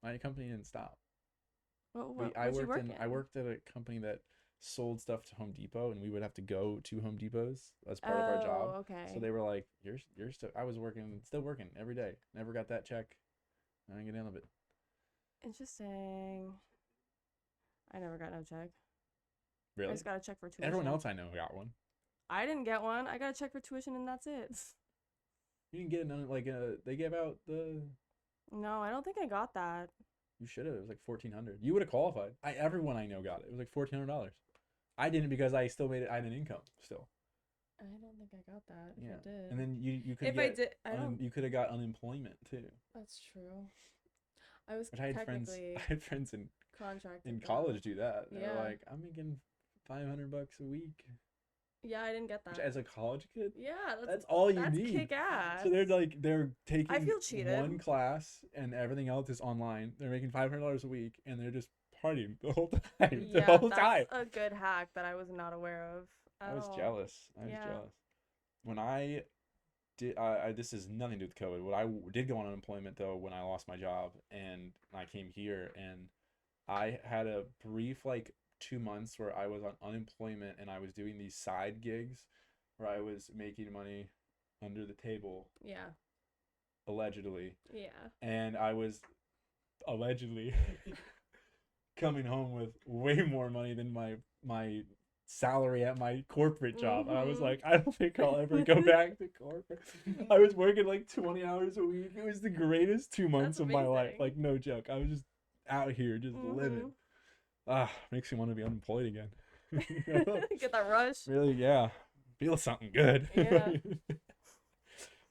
My company didn't stop. What'd you work in? I worked at a company that sold stuff to Home Depot, and we would have to go to Home Depots as part of our job. Okay. So they were like, "You're still." I was still working every day. Never got that check. I didn't get none of it. Interesting. I never got no check. I Really? just got a check for tuition. Everyone else I know got one. I didn't get one. I got a check for tuition and that's it. You didn't get none. They gave out the. No, I don't think I got that. You should have. It was like $1,400. You would have qualified. Everyone I know got it. It was like $1,400. I didn't because I still made it. I had an income still. I don't think I got that. If Yeah. I did. And then you could If get. I did, I don't. You could have got unemployment too. That's true. I was But I had friends. technically I had friends in contracted. college do that. They're Yeah. like, I'm making $500 a week. Yeah, I didn't get that. Which, as a college kid, Yeah, that's all you that's need. kick ass. So they're taking I feel cheated. one class and everything else is online. They're making $500 a week and they're just partying the whole time. Yeah, the whole that's time. a good hack that I was not aware of. I was all. jealous. Yeah. When I did, this is nothing to do with COVID. What I did go on unemployment though when I lost my job and I came here, and I had a brief 2 months where I was on unemployment and I was doing these side gigs where I was making money under the table, Yeah. allegedly, Yeah. and I was allegedly coming home with way more money than my salary at my corporate job. And I was Mhm. like, I don't think I'll ever go back to corporate. I was working 20 hours a week. It was the greatest 2 months That's of my life. amazing. No joke. I was just out here just living. Makes me want to be unemployed again. Get that rush. Really, yeah. Feel something good. Yeah.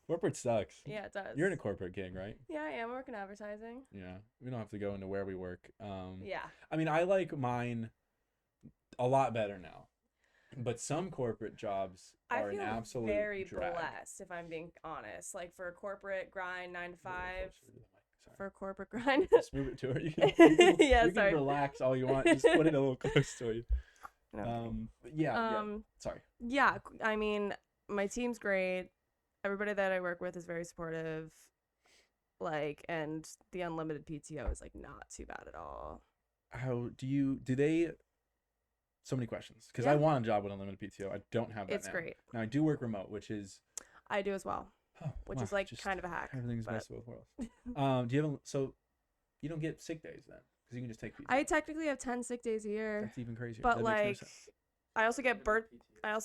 Corporate sucks. Yeah, it does. You're in a corporate gig, right? Yeah, I am working advertising. Yeah. We don't have to go into where we work. Yeah. I mean, I like mine a lot better now. But some corporate jobs I are feel an absolute very drag. blessed, if I'm being honest. Like for a corporate grind, 9 to 5. Sorry. For a corporate grind. Just move it to her. You can, Yeah, you sorry. can relax all you want. Just put it a little close to you. No. But yeah. Sorry. Yeah, I mean, my team's great. Everybody that I work with is very supportive. And the unlimited PTO is not too bad at all. How do they? So many questions because Yeah. I want a job with unlimited PTO. I don't have that It's now. great. Now I do work remote, which is I do as well, which is just kind of a hack. everything's but best of both worlds. Do you have so you don't get sick days then because you can just take PTO. I technically have 10 sick days a year, That's even crazier. but That makes no sense. I also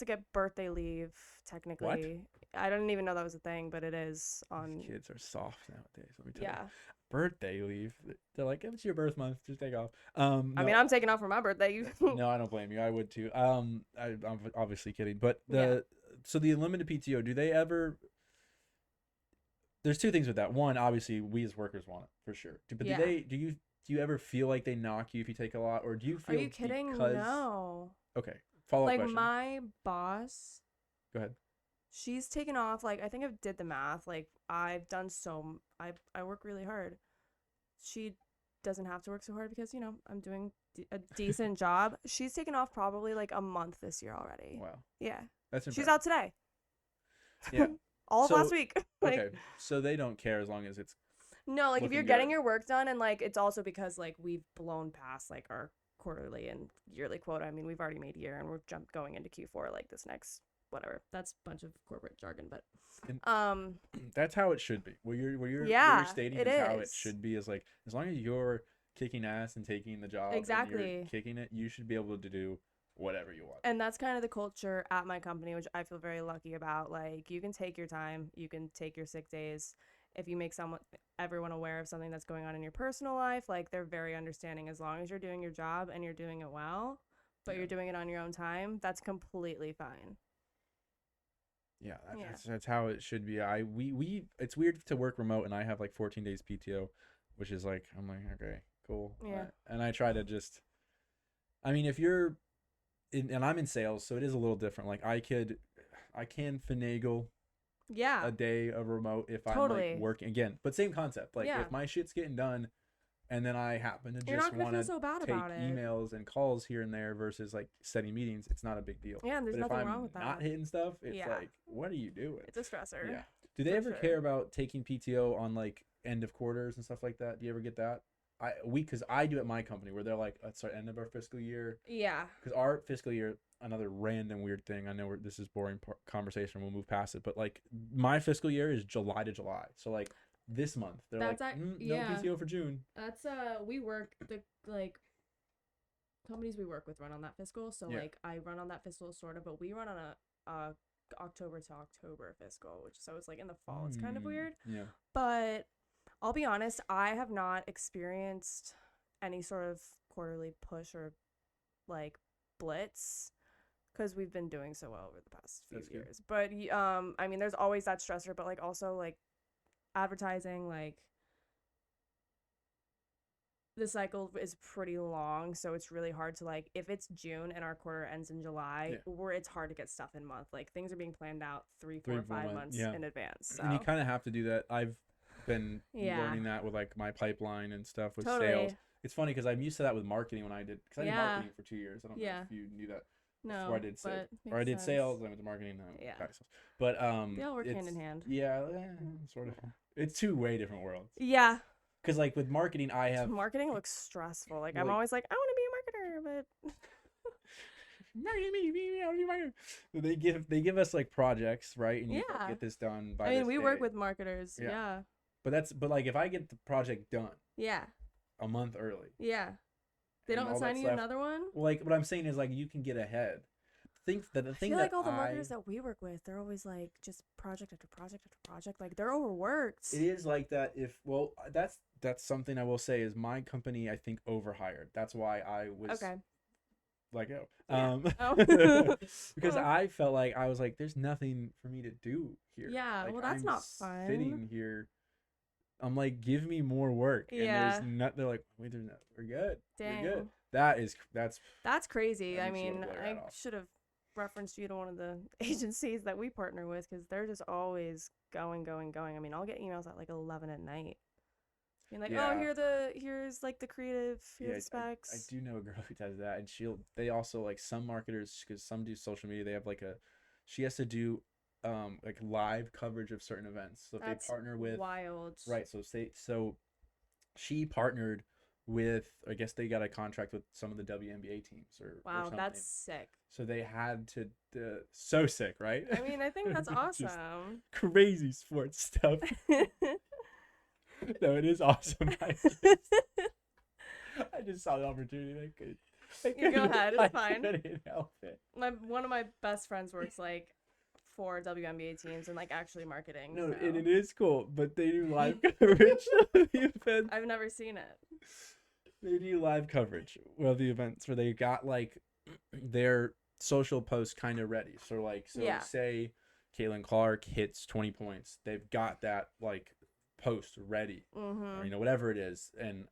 get birthday leave technically. I didn't even know that was a thing, but it is on. These kids are soft nowadays. Let me tell you. Yeah. Birthday leave. They're like, if it's your birth month, just take off. I mean, I'm taking off for my birthday. No, I don't blame you. I would too. I'm obviously kidding, but so the unlimited PTO, do they ever? There's two things with that. One, obviously, we as workers want it for sure. But Yeah. do you ever feel like they knock you if you take a lot, or do you feel? Are you kidding? Because, No. Okay. Follow up question. My boss. Go ahead. She's taken off. I think I did the math. I've done I work really hard. She doesn't have to work so hard because I'm doing a decent job. She's taken off probably a month this year already. Wow. Yeah. That's impressive. She's out today. Yeah. All of last week. Okay. So they don't care as long as it's. No, if looking you're getting good. your work done, and it's also because we've blown past our quarterly and yearly quota. I mean, we've already made year and we're going into Q4 like this next whatever. That's a bunch of corporate jargon, but that's how it should be. What you're stating it is how it is. should be. Is like, as long as you're kicking ass and taking the job, Exactly, and you're kicking it, you should be able to do whatever you want. And that's kind of the culture at my company, which I feel very lucky about. Like, you can take your time, you can take your sick days. If you make everyone aware of something that's going on in your personal life, like, they're very understanding. As long as you're doing your job and you're doing it well, but you're doing it on your own time, that's completely fine. Yeah, that's how it should be. We it's weird to work remote, and I have like 14 days PTO, which is like, I'm like, okay, cool. Yeah. And I try to just, I mean, if you're and I'm in sales, so it is a little different. Like, I can finagle a day of remote if I'm like working again, but same concept. Like, if my shit's getting done and then I happen to just want to take emails and calls here and there versus like setting meetings, it's not a big deal. Yeah, and there's nothing wrong with that. Not hitting stuff, it's like, what are you doing? It's a stressor. Yeah. Do they ever care about taking PTO on like end of quarters and stuff like that? Do you ever get that? Because I do at my company where they're like, it's our end of our fiscal year. Yeah. Because our fiscal year, another random weird thing. I know this is boring conversation. We'll move past it. But like, my fiscal year is July to July. So like this month, they're no PTO for June. That's we work the like companies we work with run on that fiscal. So like I run on that fiscal sort of, but we run on a October to October fiscal, which so it's like in the fall. It's kind of weird. Yeah. But I'll be honest, I have not experienced any sort of quarterly push or like blitz because we've been doing so well over the past few years. But I mean, there's always that stressor, but like also like advertising, like the cycle is pretty long, so it's really hard to like, if it's June and our quarter ends in July, it's hard to get stuff in month. Like, things are being planned out 3, 4, 5 months in advance. So. And you kind of have to do that. I've been learning that with like my pipeline and stuff with sales. It's funny because I'm used to that with marketing when I did, because I did marketing for 2 years. I don't know if you knew that. No, before I did sales, or I did sales, then I went to marketing, but they all work hand in hand. Yeah, sort of. It's two way different worlds. Yeah. Because like with marketing, marketing looks stressful. Like, I'm always like, I want to be a marketer, but they give us like projects, right? And you get this done by. I mean, we work with marketers. Yeah. But like, if I get the project done. Yeah. A month early. Yeah. They don't assign you another one? Well, like, what I'm saying is, like, you can get ahead. I feel like all the marketers that we work with, they're always like just project after project after project. Like, they're overworked. It is like that. That's something I will say is my company, I think, overhired. That's why I was let go. Because I felt like I was like, there's nothing for me to do here. Yeah, like, that's not fun. Sitting here. I'm like, give me more work. And there's not. They're like, wait, there's no. We're good. Dang. We're good. That's crazy. I mean, I should have referenced you to one of the agencies that we partner with, because they're just always going. I mean, I'll get emails at like 11 at night. Being like, here's like the creative, here's the specs. I do know a girl who does that, and they also, like, some marketers, because some do social media, they have like she has to do like live coverage of certain events. So if they partner with wild, right? So she partnered with, I guess they got a contract with some of the WNBA teams or something. That's sick. So they had to so sick, right? I mean, I think that's awesome. Crazy sports stuff. No, it is awesome. I just saw the opportunity. You go ahead. It's fine. Couldn't help it. One of my best friends works like 4 WNBA teams and like actually marketing. No, and it is cool, but they do live coverage of the events. I've never seen it. They do live coverage of the events where they got like their social posts kind of ready. So say Caitlin Clark hits 20 points, they've got that like post ready, or whatever it is, and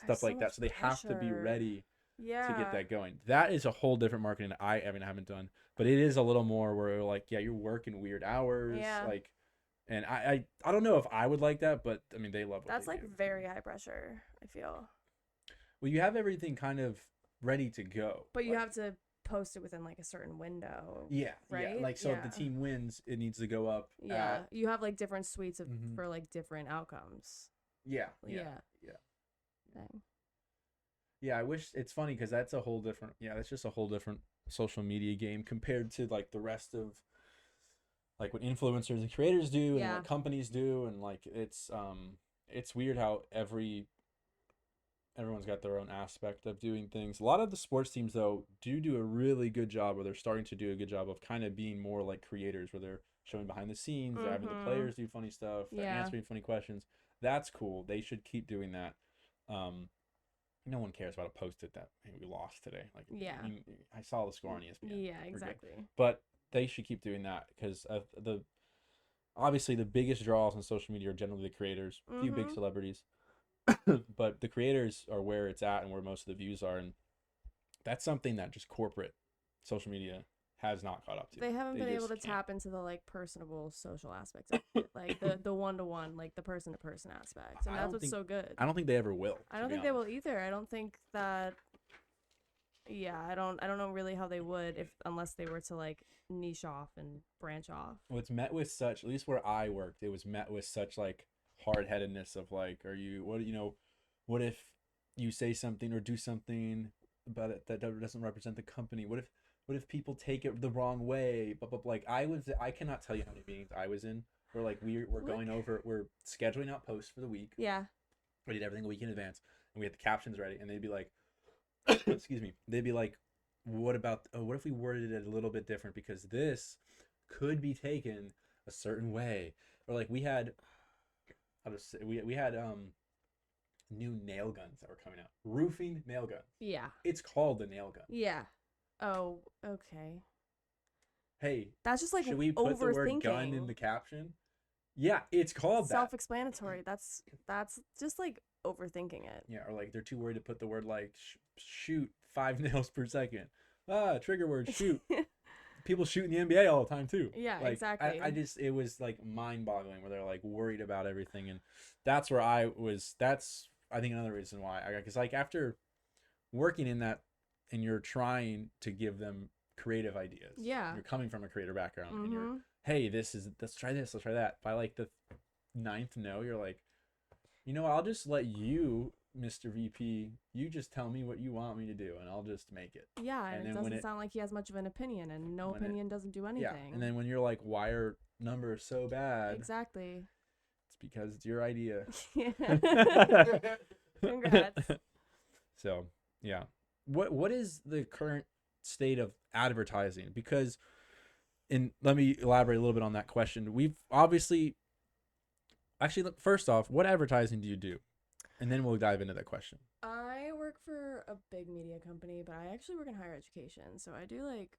stuff like that. So they have to be ready. To get that going. That is a whole different marketing that I haven't done, but it is a little more where like, you're working weird hours, like, and I don't know if I would like that, but I mean, they love what that's they like do. Very high pressure, I feel. Well, you have everything kind of ready to go, but you have to post it within like a certain window. Right. Yeah. Like, so if the team wins, it needs to go up. Yeah. You have like different suites of for like different outcomes. Yeah. Dang. Yeah, I wish it's funny because that's a whole different. Yeah, that's just a whole different social media game compared to like the rest of like what influencers and creators do and Yeah. what companies do, and like it's weird how everyone's got their own aspect of doing things. A lot of the sports teams though do a really good job, or they're starting to do a good job of kind of being more like creators, where they're showing behind the scenes, they're having the players do funny stuff, they're Yeah. answering funny questions. That's cool. They should keep doing that. No one cares about a post-it that we lost today. Like, Yeah. I mean, I saw the score on ESPN. Yeah, We're good. exactly. But they should keep doing that because obviously the biggest draws on social media are generally the creators, a few big celebrities, but the creators are where it's at and where most of the views are, and that's something that just corporate social media has not caught up to. They haven't been able just to can't. tap into the like personable social aspects of it, like the one-to-one, like the person-to-person aspects, and I that's don't what's think- so good. I don't think they ever will. I don't think they will either. I don't think that. Yeah, I don't know really how they would unless they were to like niche off and branch off. Well, it's met with such, at least where I worked, it was met with such like hard-headedness of like, what if you say something or do something about it that doesn't represent the company? What if people take it the wrong way? But like I cannot tell you how many meetings I was in where like we're going over, we're scheduling out posts for the week. Yeah. We did everything a week in advance, and we had the captions ready, and they'd be like, excuse me, they'd be like, what if we worded it a little bit different because this could be taken a certain way, or like we had new nail guns that were coming out, roofing nail guns. Yeah. It's called the nail gun. Yeah. Oh, okay. Hey, That's just like should we put the word gun in overthinking. the caption? Yeah, it's called that. Self-explanatory. That's just like overthinking it. Yeah, or like they're too worried to put the word like shoot 5 nails per second. Trigger word shoot. People shoot in the NBA all the time too. Yeah, like, exactly. It was like mind-boggling where they're like worried about everything, and that's where I was. That's I think another reason why because like after working in that, and you're trying to give them creative ideas. Yeah. You're coming from a creator background, and you're hey, let's try this, let's try that. By like the 9th no, you're like, I'll just let you, Mr. VP, you just tell me what you want me to do, and I'll just make it. Yeah, and it doesn't sound like he has much of an opinion, and no opinion doesn't do anything. Yeah, and then when you're like, why are numbers so bad? Exactly. It's because it's your idea. Congrats. So, yeah. What is the current state of advertising? Because, let me elaborate a little bit on that question. We've obviously... Actually, first off, what advertising do you do? And then we'll dive into that question. I work for a big media company, but I actually work in higher education. So I do like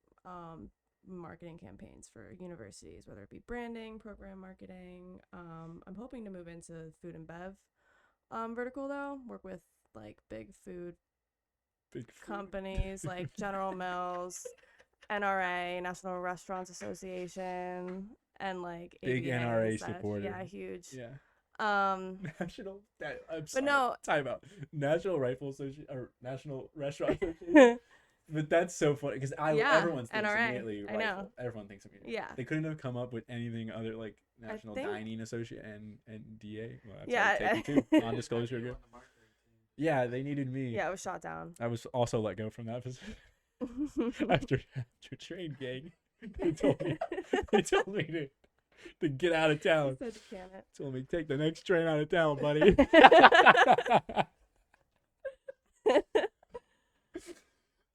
marketing campaigns for universities, whether it be branding, program marketing. I'm hoping to move into food and bev vertical though. Work with like big food companies like General Mills, NRA, National Restaurants Association, and like big ABA NRA supporter. Yeah, huge. Yeah. National Time out. National Rifle Association or National Restaurant Association. But that's so funny because everyone thinks NRA. immediately rifle. I know. Everyone thinks immediately. Yeah. They couldn't have come up with anything other like National Dining Association and DA. Well, that's too. Non-disclosure agreement. Yeah, they needed me. Yeah, it was shot down. I was also let go from that position after train gang. They told me to get out of town. Said you can't. Told me take the next train out of town, buddy.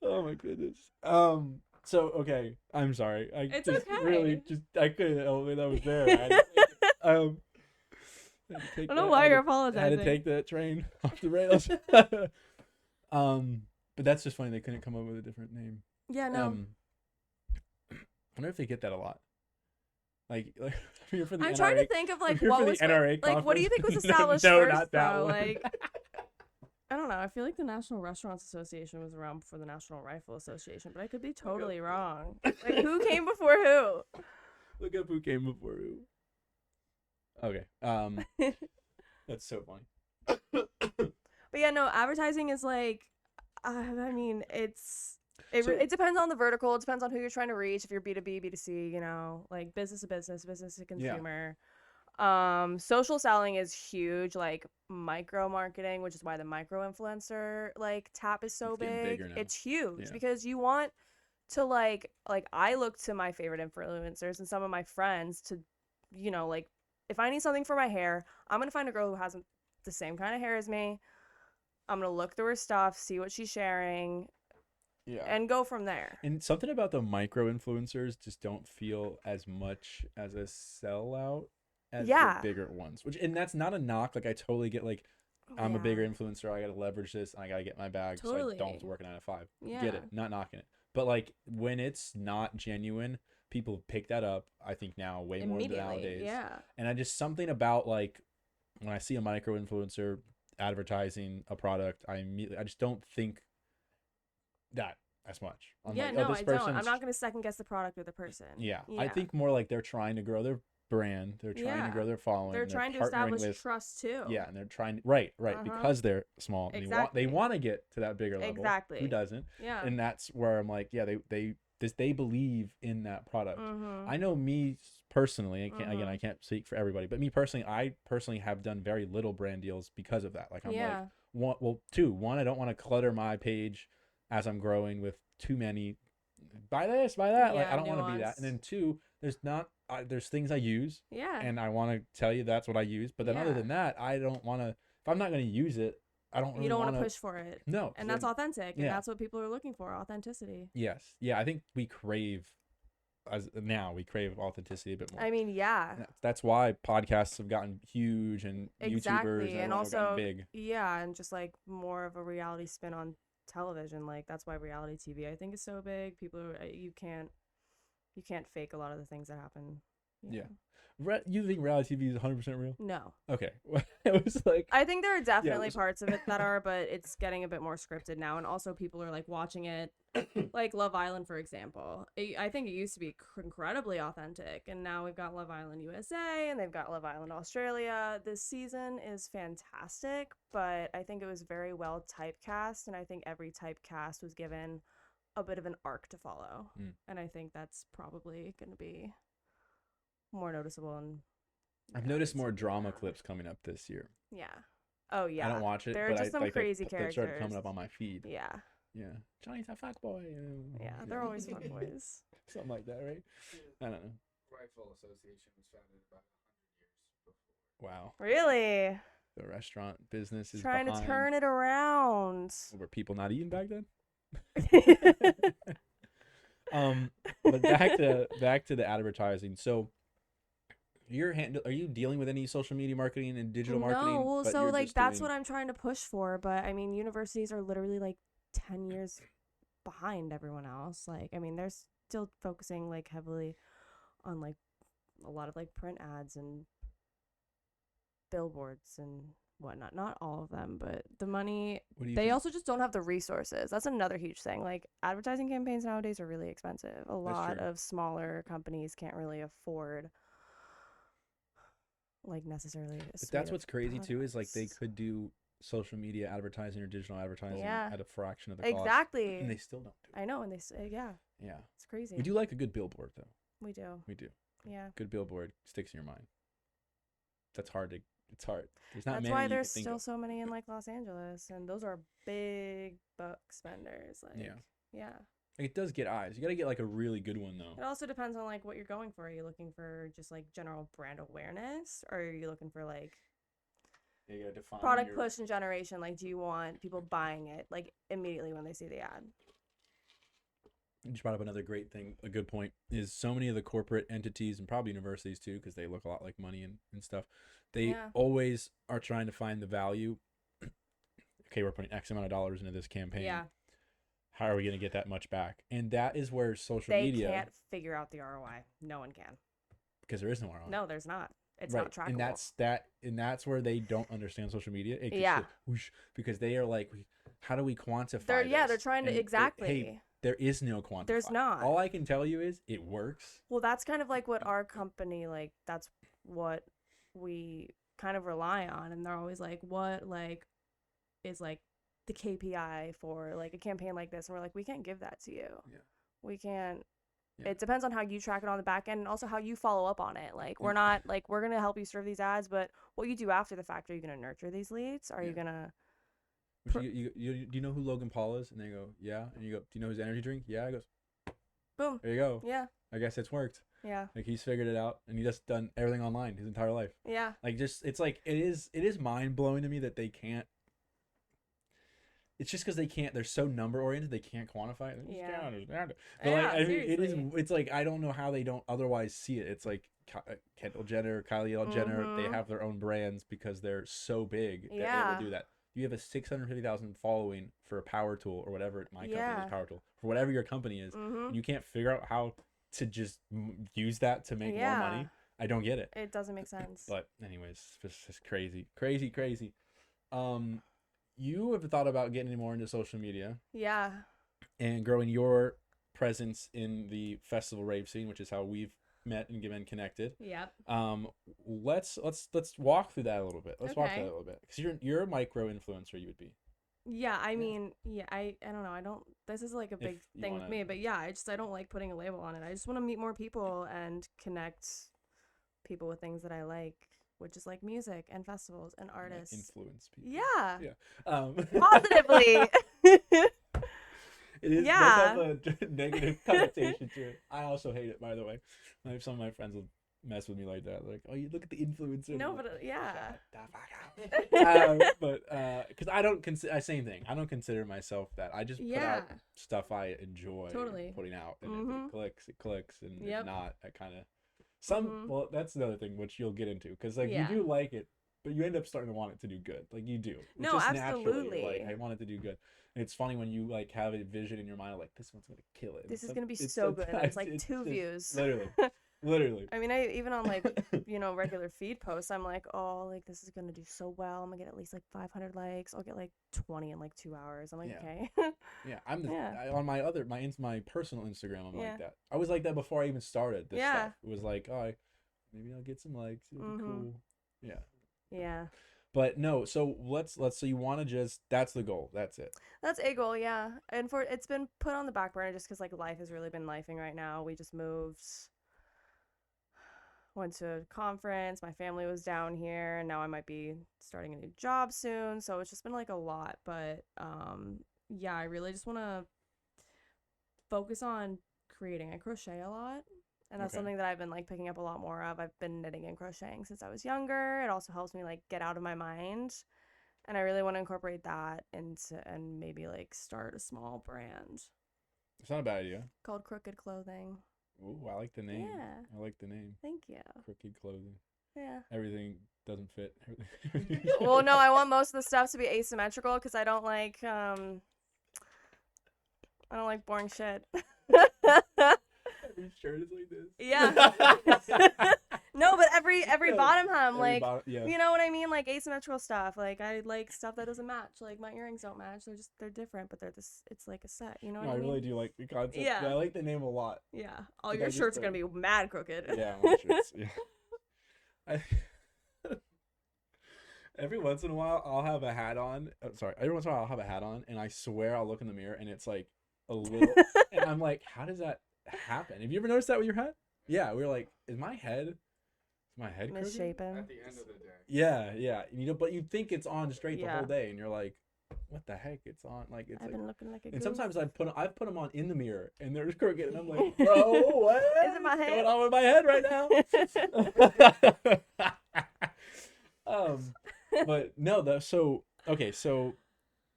Oh my goodness. So okay, I'm sorry. It's just okay. Really, I couldn't help it. That was there. I don't know why you're apologizing. I had to take that train off the rails. But that's just funny. They couldn't come up with a different name. Yeah, no. I wonder if they get that a lot. Like here for the I'm NRA, trying to think of like what was NRA like. What do you think was established no, first? not that though? one. Like, I don't know. I feel like the National Restaurants Association was around before the National Rifle Association, but I could be totally wrong. Like, who came before who? Look up who came before who. Okay. That's so funny. But yeah, no. Advertising is like, I mean, it depends on the vertical. It depends on who you're trying to reach. If you're B2B, B2C, like business to business, business to consumer. Social selling is huge, like micro marketing, which is why the micro influencer like tap is so It's getting big. bigger now. It's huge Yeah. because you want to like I look to my favorite influencers and some of my friends to, like if I need something for my hair, I'm gonna find a girl who has the same kind of hair as me. I'm gonna look through her stuff, see what she's sharing, Yeah. and go from there. And something about the micro influencers just don't feel as much as a sellout as the bigger ones. And that's not a knock. Like I totally get like I'm a bigger influencer. I gotta leverage this and I gotta get my bag so I don't have to work a 9 to 5. Get it. Not knocking it. But like when it's not genuine, people pick that up, I think now way more than nowadays. Yeah. And I just something about like when I see a micro influencer advertising a product, I just don't think that as much. I'm like, no, this I don't. I'm person's not going to second guess the product or the person. yeah. I think more like they're trying to grow their brand. They're trying to grow their following. They're trying to establish trust too. Yeah, and they're trying right, because they're small. And they want to get to that bigger level. Exactly. Who doesn't? Yeah. And that's where I'm like, yeah, they believe in that product. I know me personally, I can't speak for everybody, but me personally, I have done very little brand deals because of that. Like I'm like one, I don't want to clutter my page as I'm growing with too many buy this, buy that. Like I don't want to be that. And then two, there's things I use. Yeah. And I want to tell you that's what I use. But then other than that, I don't want to. If I'm not going to use it, I don't really. You don't want to push for it. No. And that's authentic, and that's what people are looking for: authenticity. Yes. Yeah. I think we crave authenticity a bit more. I mean, yeah. That's why podcasts have gotten huge and YouTubers and also big. Yeah, and just like more of a reality spin on television. Like that's why reality TV I think is so big. People you can't fake a lot of the things that happen. Yeah. You think reality TV is 100% real? No. Okay. It was like I think there are definitely parts of it that are, but it's getting a bit more scripted now, and also people are like watching it, like Love Island, for example. I think it used to be incredibly authentic, and now we've got Love Island USA, and they've got Love Island Australia. This season is fantastic, but I think it was very well typecast, and I think every typecast was given a bit of an arc to follow, and I think that's probably going to be more noticeable. And I've noticed more drama clips coming up this year. Yeah. Oh yeah. I don't watch it. There are just some crazy characters. They started coming up on my feed. Yeah. Yeah. Johnny's a fuckboy. Yeah, they're always fuckboys. Something like that, right? I don't know. Rifle Association was founded about 100 years before. Wow. Really? The restaurant business is trying to turn it around. Were people not eating back then? But back to the advertising. So are you dealing with any social media marketing and digital marketing? No, well, so like that's what I'm trying to push for. But I mean, universities are literally like 10 years behind everyone else. Like, I mean, they're still focusing like heavily on like a lot of like print ads and billboards and whatnot. Not all of them, but the money. They also just don't have the resources. That's another huge thing. Like advertising campaigns nowadays are really expensive. A lot of smaller companies can't really afford like necessarily. But that's what's crazy too is like they could do social media advertising or digital advertising at a fraction of the cost. Exactly. And they still don't do it. I know, and they say Yeah. It's crazy. We do like a good billboard though. We do. Yeah. Good billboard sticks in your mind. It's hard. There's not That's many. why there's still so many in like Los Angeles, and those are big buck spenders. Like, yeah. Like, it does get eyes. You got to get like a really good one though. It also depends on like what you're going for. Are you looking for just like general brand awareness, or are you looking for like you gotta define product push and generation? Like, do you want people buying it like immediately when they see the ad? You just brought up another great thing. A good point is so many of the corporate entities and probably universities too, because they look a lot like money and stuff. They always are trying to find the value. Okay, we're putting X amount of dollars into this campaign. Yeah. How are we going to get that much back? And that is where social media. They can't figure out the ROI. No one can. Because there is no ROI. No, there's not. It's not trackable. And that's where they don't understand social media. Because they are like, how do we quantify this? They're trying to exactly. There is no quantifier. There's not. All I can tell you is it works. Well, that's kind of like what our company, like, that's what we kind of rely on. And they're always like, what, like, is, like, the KPI for, like, a campaign like this? And we're like, we can't give that to you. Yeah. We can't Yeah. It depends on how you track it on the back end and also how you follow up on it. Like, we're not like, we're going to help you serve these ads, but what you do after the fact, are you going to nurture these leads? Are you going to do you know who Logan Paul is? And they go, yeah. And you go, do you know his energy drink? Yeah. He goes, boom. there you go. Yeah. I guess it's worked. Yeah. Like, he's figured it out, and he just done everything online his entire life. Yeah. Like, just, it's like, it is mind blowing to me that they can't. It's just because they're so number oriented, they can't quantify it. Yeah. Can't understand it. But Yeah, like, I mean, seriously. it's like, I don't know how they don't otherwise see it. It's like Kendall Jenner, Kylie Jenner, they have their own brands because they're so big that they will do that. You have a 650,000 following for a power tool or whatever my company is, power tool, for whatever your company is, and you can't figure out how to just use that to make more money. I don't get it. It doesn't make sense. But anyways, it's just crazy. You have thought about getting more into social media. Yeah. And growing your presence in the festival rave scene, which is how we've met and been connected. Yep. Let's walk through that a little bit. Let's walk through that a little bit. Because you're a micro influencer, you would be. Yeah, I mean, I don't know. This is like a big thing with me, but yeah, I don't like putting a label on it. I just want to meet more people and connect people with things that I like, which is like music and festivals and artists. Influence people. Yeah. Yeah. Positively. It is. Yeah. Does have a negative connotation to it. I also hate it, by the way. Some of my friends will mess with me like that. Like, oh, you look at the influencer. No, like, but yeah. Shut the fuck out. But because I don't consider same thing. I don't consider myself that. I just put out stuff I enjoy putting out, and if it clicks, and if not, I kind of Well, that's another thing which you'll get into, because like you do like it, but you end up starting to want it to do good. Like you do. No, just absolutely. Naturally, like, I want it to do good. And it's funny when you like have a vision in your mind, like, this one's gonna kill it. This is gonna be so good. It's like 2 views. Literally. I mean, even on like regular feed posts, I'm like, oh, like this is gonna do so well. I'm gonna get at least like 500 likes. I'll get like 20 in like 2 hours. I'm like, okay. Yeah, on my personal Instagram, I'm like that. I was like that before I even started this stuff. It was like, oh, maybe I'll get some likes. It'll be cool. Yeah. Yeah. But no, so so you want to that's the goal. That's it. That's a goal, yeah. And it's been put on the back burner just because like life has really been lifing right now. We just moved, went to a conference. My family was down here, and now I might be starting a new job soon. So it's just been like a lot. But yeah, I really just want to focus on creating. I crochet a lot. And that's something that I've been like picking up a lot more of. I've been knitting and crocheting since I was younger. It also helps me like get out of my mind. And I really want to incorporate that and maybe like start a small brand. It's not a bad idea. Called Crooked Clothing. Ooh, I like the name. Yeah. I like the name. Thank you. Crooked Clothing. Yeah. Everything doesn't fit. Well, no, I want most of the stuff to be asymmetrical because I don't like boring shit. Every shirt is like this. Yeah. No, but every bottom hem, like, you know what I mean? Like asymmetrical stuff. Like I like stuff that doesn't match. Like my earrings don't match. They're different, but it's like a set. You know what I mean? I really do like the concept. Yeah. I like the name a lot. Yeah. All your shirts are gonna be mad crooked. Yeah, all shirts. Yeah. Every once in a while, I'll have a hat on. Every once in a while, I'll have a hat on, and I swear I'll look in the mirror, and it's like a little, and I'm like, how does that happen? Have you ever noticed that with your hat? Yeah, we were like, is my head misshapen at the end of the day? Yeah. But you think it's on straight the whole day, and you're like, what the heck? It's on like it's. I've been looking like a goof. And sometimes I've put them on in the mirror, and they're just crooked, and I'm like, bro, what is it my head? Going on with my head right now? But no, so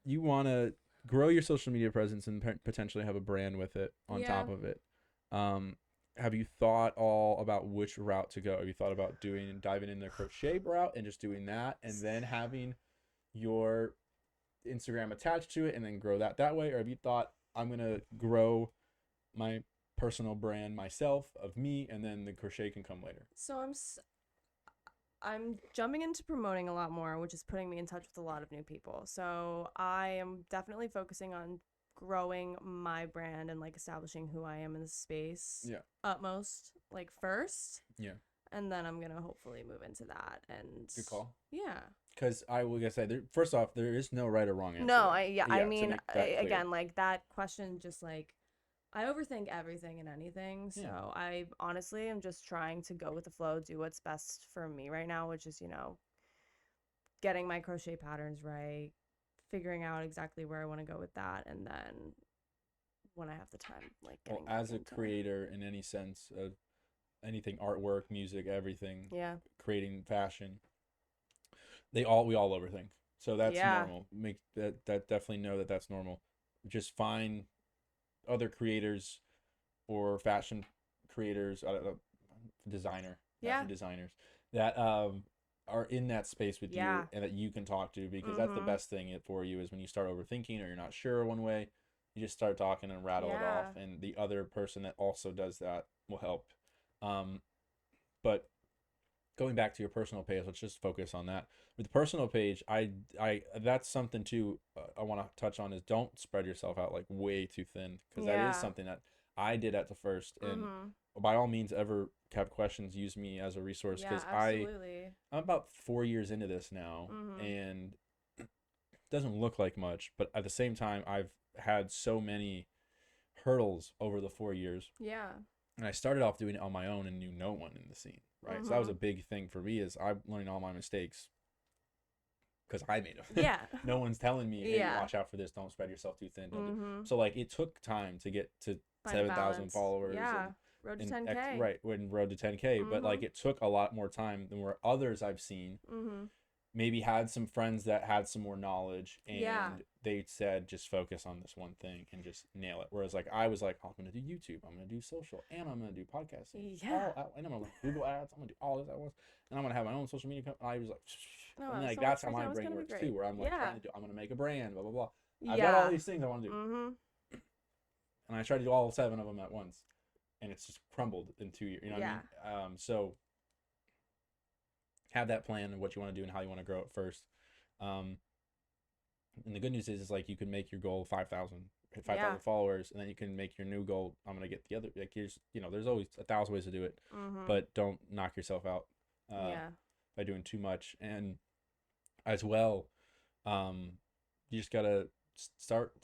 you want to grow your social media presence and potentially have a brand with it on top of it. Have you thought all about which route to go? Have you thought about diving in the crochet route and just doing that, and then having your Instagram attached to it and then grow that way? Or have you thought, I'm going to grow my personal brand myself of me, and then the crochet can come later? So I'm jumping into promoting a lot more, which is putting me in touch with a lot of new people. So I am definitely focusing on growing my brand and like establishing who I am in the space utmost, like first. Yeah. And then I'm gonna hopefully move into that. And good call. Yeah. Because I will say, first off, there is no right or wrong answer. No, I mean, again, like that question, just like I overthink everything and anything. So Yeah. I honestly am just trying to go with the flow, do what's best for me right now, which is, getting my crochet patterns right, figuring out exactly where I want to go with that, and then when I have the time, like Well, getting back as a into creator in any sense of anything, artwork, music, everything, Yeah. creating fashion, we all overthink. So that's Yeah. normal. Make that definitely know that that's normal. Just find other creators or fashion creators, designer, Yeah. fashion designers that are in that space with Yeah. you and that you can talk to, because that's the Mhm. best thing for you is when you start overthinking or you're not sure one way, you just start talking and rattle it Yeah. off, and the other person that also does that will help. But going back to your personal page, let's just focus on that. With the personal page, I that's something too I want to touch on is don't spread yourself out like way too thin, because that is Yeah. something that I did at the first, and Mhm. by all means, ever have questions, use me as a resource, Yeah, because absolutely. I'm about 4 years into this now, Mhm. and it doesn't look like much, but at the same time, I've had so many hurdles over the 4 years. Yeah. And I started off doing it on my own and knew no one in the scene, right? So that was a Mhm. big thing for me, is I'm learning all my mistakes because I made them. Yeah. No one's telling me, hey, Yeah. watch out for this. Don't spread yourself too thin. Don't do. Mhm. So like it took time to get to Find a 7,000 balance. followers Yeah. Road to 10K. right, when road to 10K, but like Mhm. it took a lot more time than where others I've seen Mhm. maybe had some friends that had some more knowledge, and Yeah. they said just focus on this one thing and just nail it. Whereas like I was like, oh, I'm gonna do YouTube, I'm gonna do social, and I'm gonna do podcasting, Yeah. and I'm gonna Google ads, I'm gonna do all this at once, and I'm gonna have my own social media company. I was like, No, and I was like so that's how freaking, my it was brain gonna be works great. too, where I'm like Yeah. trying to do, I'm gonna make a brand, blah blah blah. I've got Yeah. all these things I want to do, Mhm. and I tried to do all 7 of them at once, and it's just crumbled in 2 years. You know what Yeah. I mean? So have that plan of what you want to do and how you want to grow it first. And the good news is like you can make your goal 5,000 Yeah. followers, and then you can make your new goal. I'm gonna get the other. Like there's always 1,000 ways to do it, Mhm. but don't knock yourself out Yeah. by doing too much. And as well, you just gotta start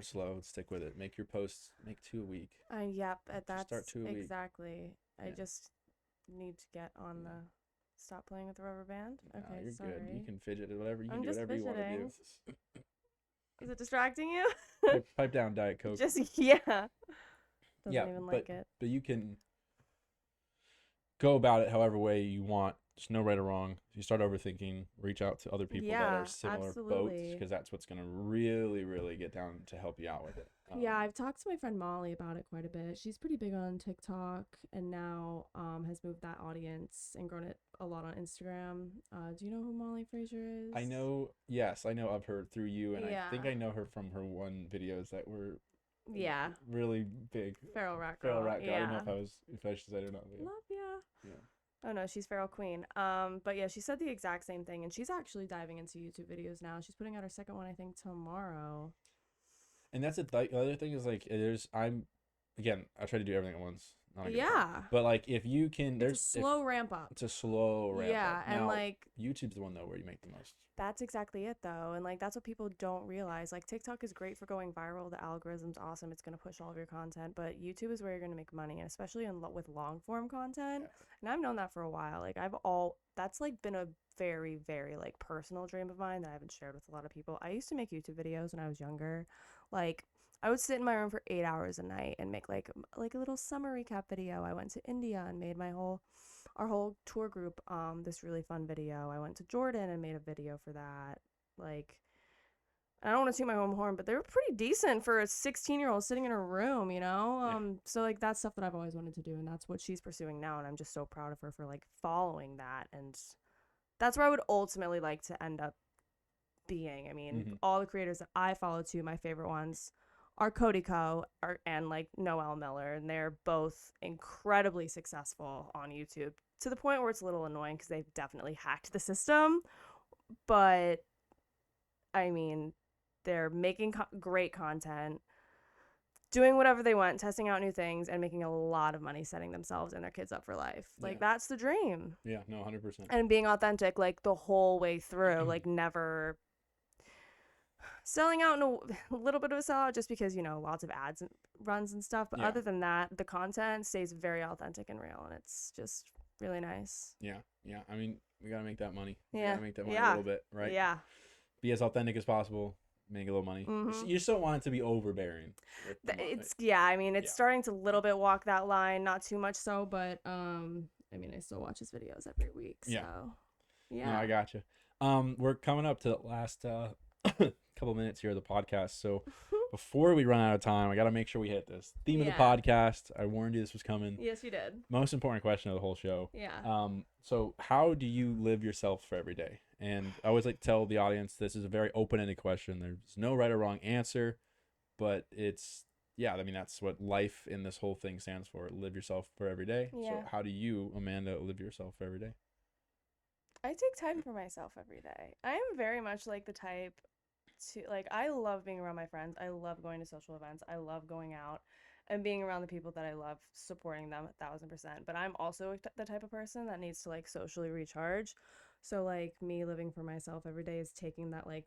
slow, stick with it. Make your posts, make 2 a week. Yep. Just start That's 2 a week. exactly. I Yeah. just need to get on Yeah. the stop playing with the rubber band. Okay, You're sorry. good. You can fidget whatever. You I'm can do just whatever you want to do. fidgeting. Is it distracting you? Pipe down, Diet Coke. Just yeah. Doesn't Yeah, even but like it. you can go about it however way you want. There's no right or wrong. If you start overthinking, reach out to other people that Yeah, are similar boats, absolutely. because that's what's going to really, really get down to help you out with it. Yeah, I've talked to my friend Molly about it quite a bit. She's pretty big on TikTok and now has moved that audience and grown it a lot on Instagram. Do you know who Molly Frazier is? I know, yes, I know of her through you, and Yeah. I think I know her from her one videos that were Yeah. really big. Feral Rat Girl. Feral Rat Girl. Yeah. I don't know if I should say it or not. But Love ya. yeah. Oh no, she's Feral Queen. But yeah, she said the exact same thing, and she's actually diving into YouTube videos now. She's putting out her second one, I think, tomorrow. And that's it. The other thing is like I try to do everything at once. Not a good time. Yeah. But like if you can, It's a slow ramp up. It's a slow ramp Yeah, up. and Now, like YouTube's the one though where you make the most. that's exactly it though. And like that's what people don't realize. Like TikTok is great for going viral. The algorithm's awesome. It's going to push all of your content, but YouTube is where you're going to make money, and especially with long form content. Yeah. And I've known that for a while. Like that's like been a very, very like personal dream of mine that I haven't shared with a lot of people. I used to make YouTube videos when I was younger. Like I would sit in my room for 8 hours a night and make like a little summer recap video. I went to India and made our whole tour group this really fun video. I went to Jordan and made a video for that. Like I don't want to toot my home horn, but they were pretty decent for a 16-year-old sitting in her room, you know? Yeah. So like that's stuff that I've always wanted to do, and that's what she's pursuing now, and I'm just so proud of her for like following that, and that's where I would ultimately like to end up being. I mean, all the creators that I follow too, my favorite ones are Cody Co and like Noelle Miller, and they're both incredibly successful on YouTube to the point where it's a little annoying because they've definitely hacked the system. But I mean, they're making great content, doing whatever they want, testing out new things, and making a lot of money, setting themselves and their kids up for life. Like Yeah. that's the dream. Yeah, no, 100%. And being authentic like the whole way through, like never selling out in a little bit of a sellout just because, you know, lots of ads and runs and stuff. But Yeah. other than that, the content stays very authentic and real, and it's just really nice. Yeah. I mean, we gotta make that money. We Yeah. gotta make that money a Yeah. little bit, right? Yeah. Be as authentic as possible. Make a little money. Mhm. You just don't want it to be overbearing. With the money. It's yeah. I mean, it's Yeah. starting to little bit walk that line, not too much so, but I mean, I still watch his videos every week. So Yeah. yeah. No, I gotcha. We're coming up to the last couple minutes here of the podcast. So before we run out of time, I got to make sure we hit this theme of the Yeah. podcast. I warned you this was coming. Yes, you did. Most important question of the whole show. Yeah. So how do you live yourself for every day? And I always like to tell the audience this is a very open-ended question. There's no right or wrong answer, but it's I mean that's what life in this whole thing stands for. Live yourself for every day. Yeah. So how do you, Amanda, live yourself for every day? I take time for myself every day. I am very much like the type to like I love being around my friends. I love going to social events. I love going out and being around the people that I love, supporting them 1,000%. But I'm also the type of person that needs to like socially recharge. So like me living for myself every day is taking that like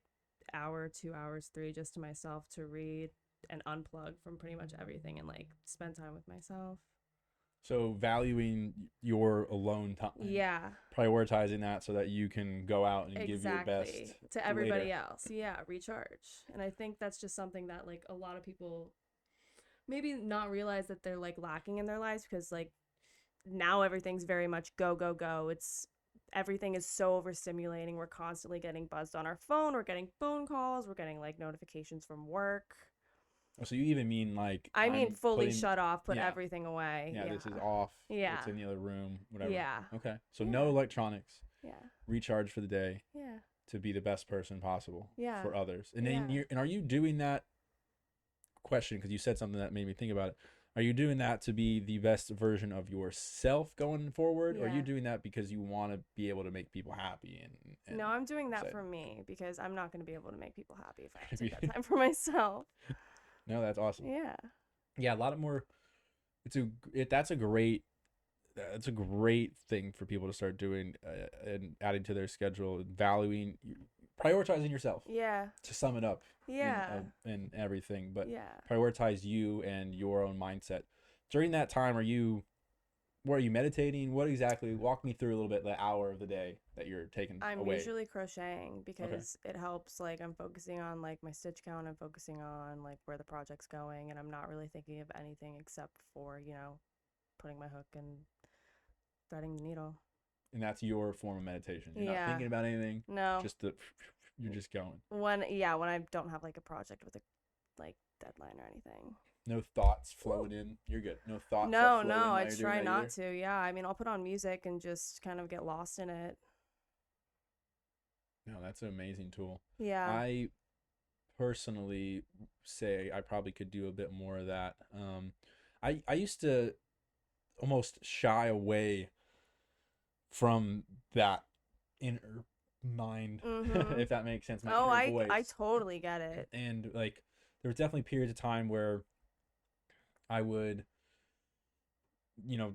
hour, 2 hours, 3 just to myself to read and unplug from pretty much everything and like spend time with myself. So valuing your alone time. Yeah. Prioritizing that so that you can go out and give your best to everybody later. else. Yeah, recharge. And I think that's just something that like a lot of people maybe not realize that they're like lacking in their lives, because like now everything's very much go go go. It's everything is so overstimulating. We're constantly getting buzzed on our phone, we're getting phone calls, we're getting like notifications from work. Oh, so you even mean like I mean I'm fully putting- shut off, put yeah. everything away. Yeah, this is off. Yeah. It's in the other room, whatever. Yeah. Okay. So Yeah. no electronics. Yeah. Recharge for the day Yeah. to be the best person possible Yeah. for others. And then Yeah. are you doing that question, because you said something that made me think about it. Are you doing that to be the best version of yourself going forward? Or are you Yeah. doing that because you want to be able to make people happy? And No, I'm doing that say- for me, because I'm not going to be able to make people happy if I have to take that time for myself. No, that's awesome. Yeah. Yeah, a lot of more. That's a great thing for people to start doing and adding to their schedule, valuing, prioritizing yourself. Yeah. To sum it up. Yeah. And everything, but Yeah. prioritize you and your own mindset. During that time, are you meditating? What exactly? Walk me through a little bit the hour of the day that you're taking I'm away. usually crocheting because it helps. Like I'm focusing on like my stitch count. I'm focusing on like where the project's going, and I'm not really thinking of anything except for, you know, putting my hook and threading the needle. And that's your form of meditation. You're not Yeah. thinking about anything. No. You're just going. When I don't have like a project with a like deadline or anything. No thoughts flowing in. You're good. No thoughts. No, that flow in no, while I you're doing try that not either? to. Yeah, I mean, I'll put on music and just kind of get lost in it. No, that's an amazing tool. Yeah. I personally say I probably could do a bit more of that. I used to almost shy away from that inner mind, Mhm. if that makes sense. My Oh, inner voice. I totally get it. And like there was definitely periods of time where I would,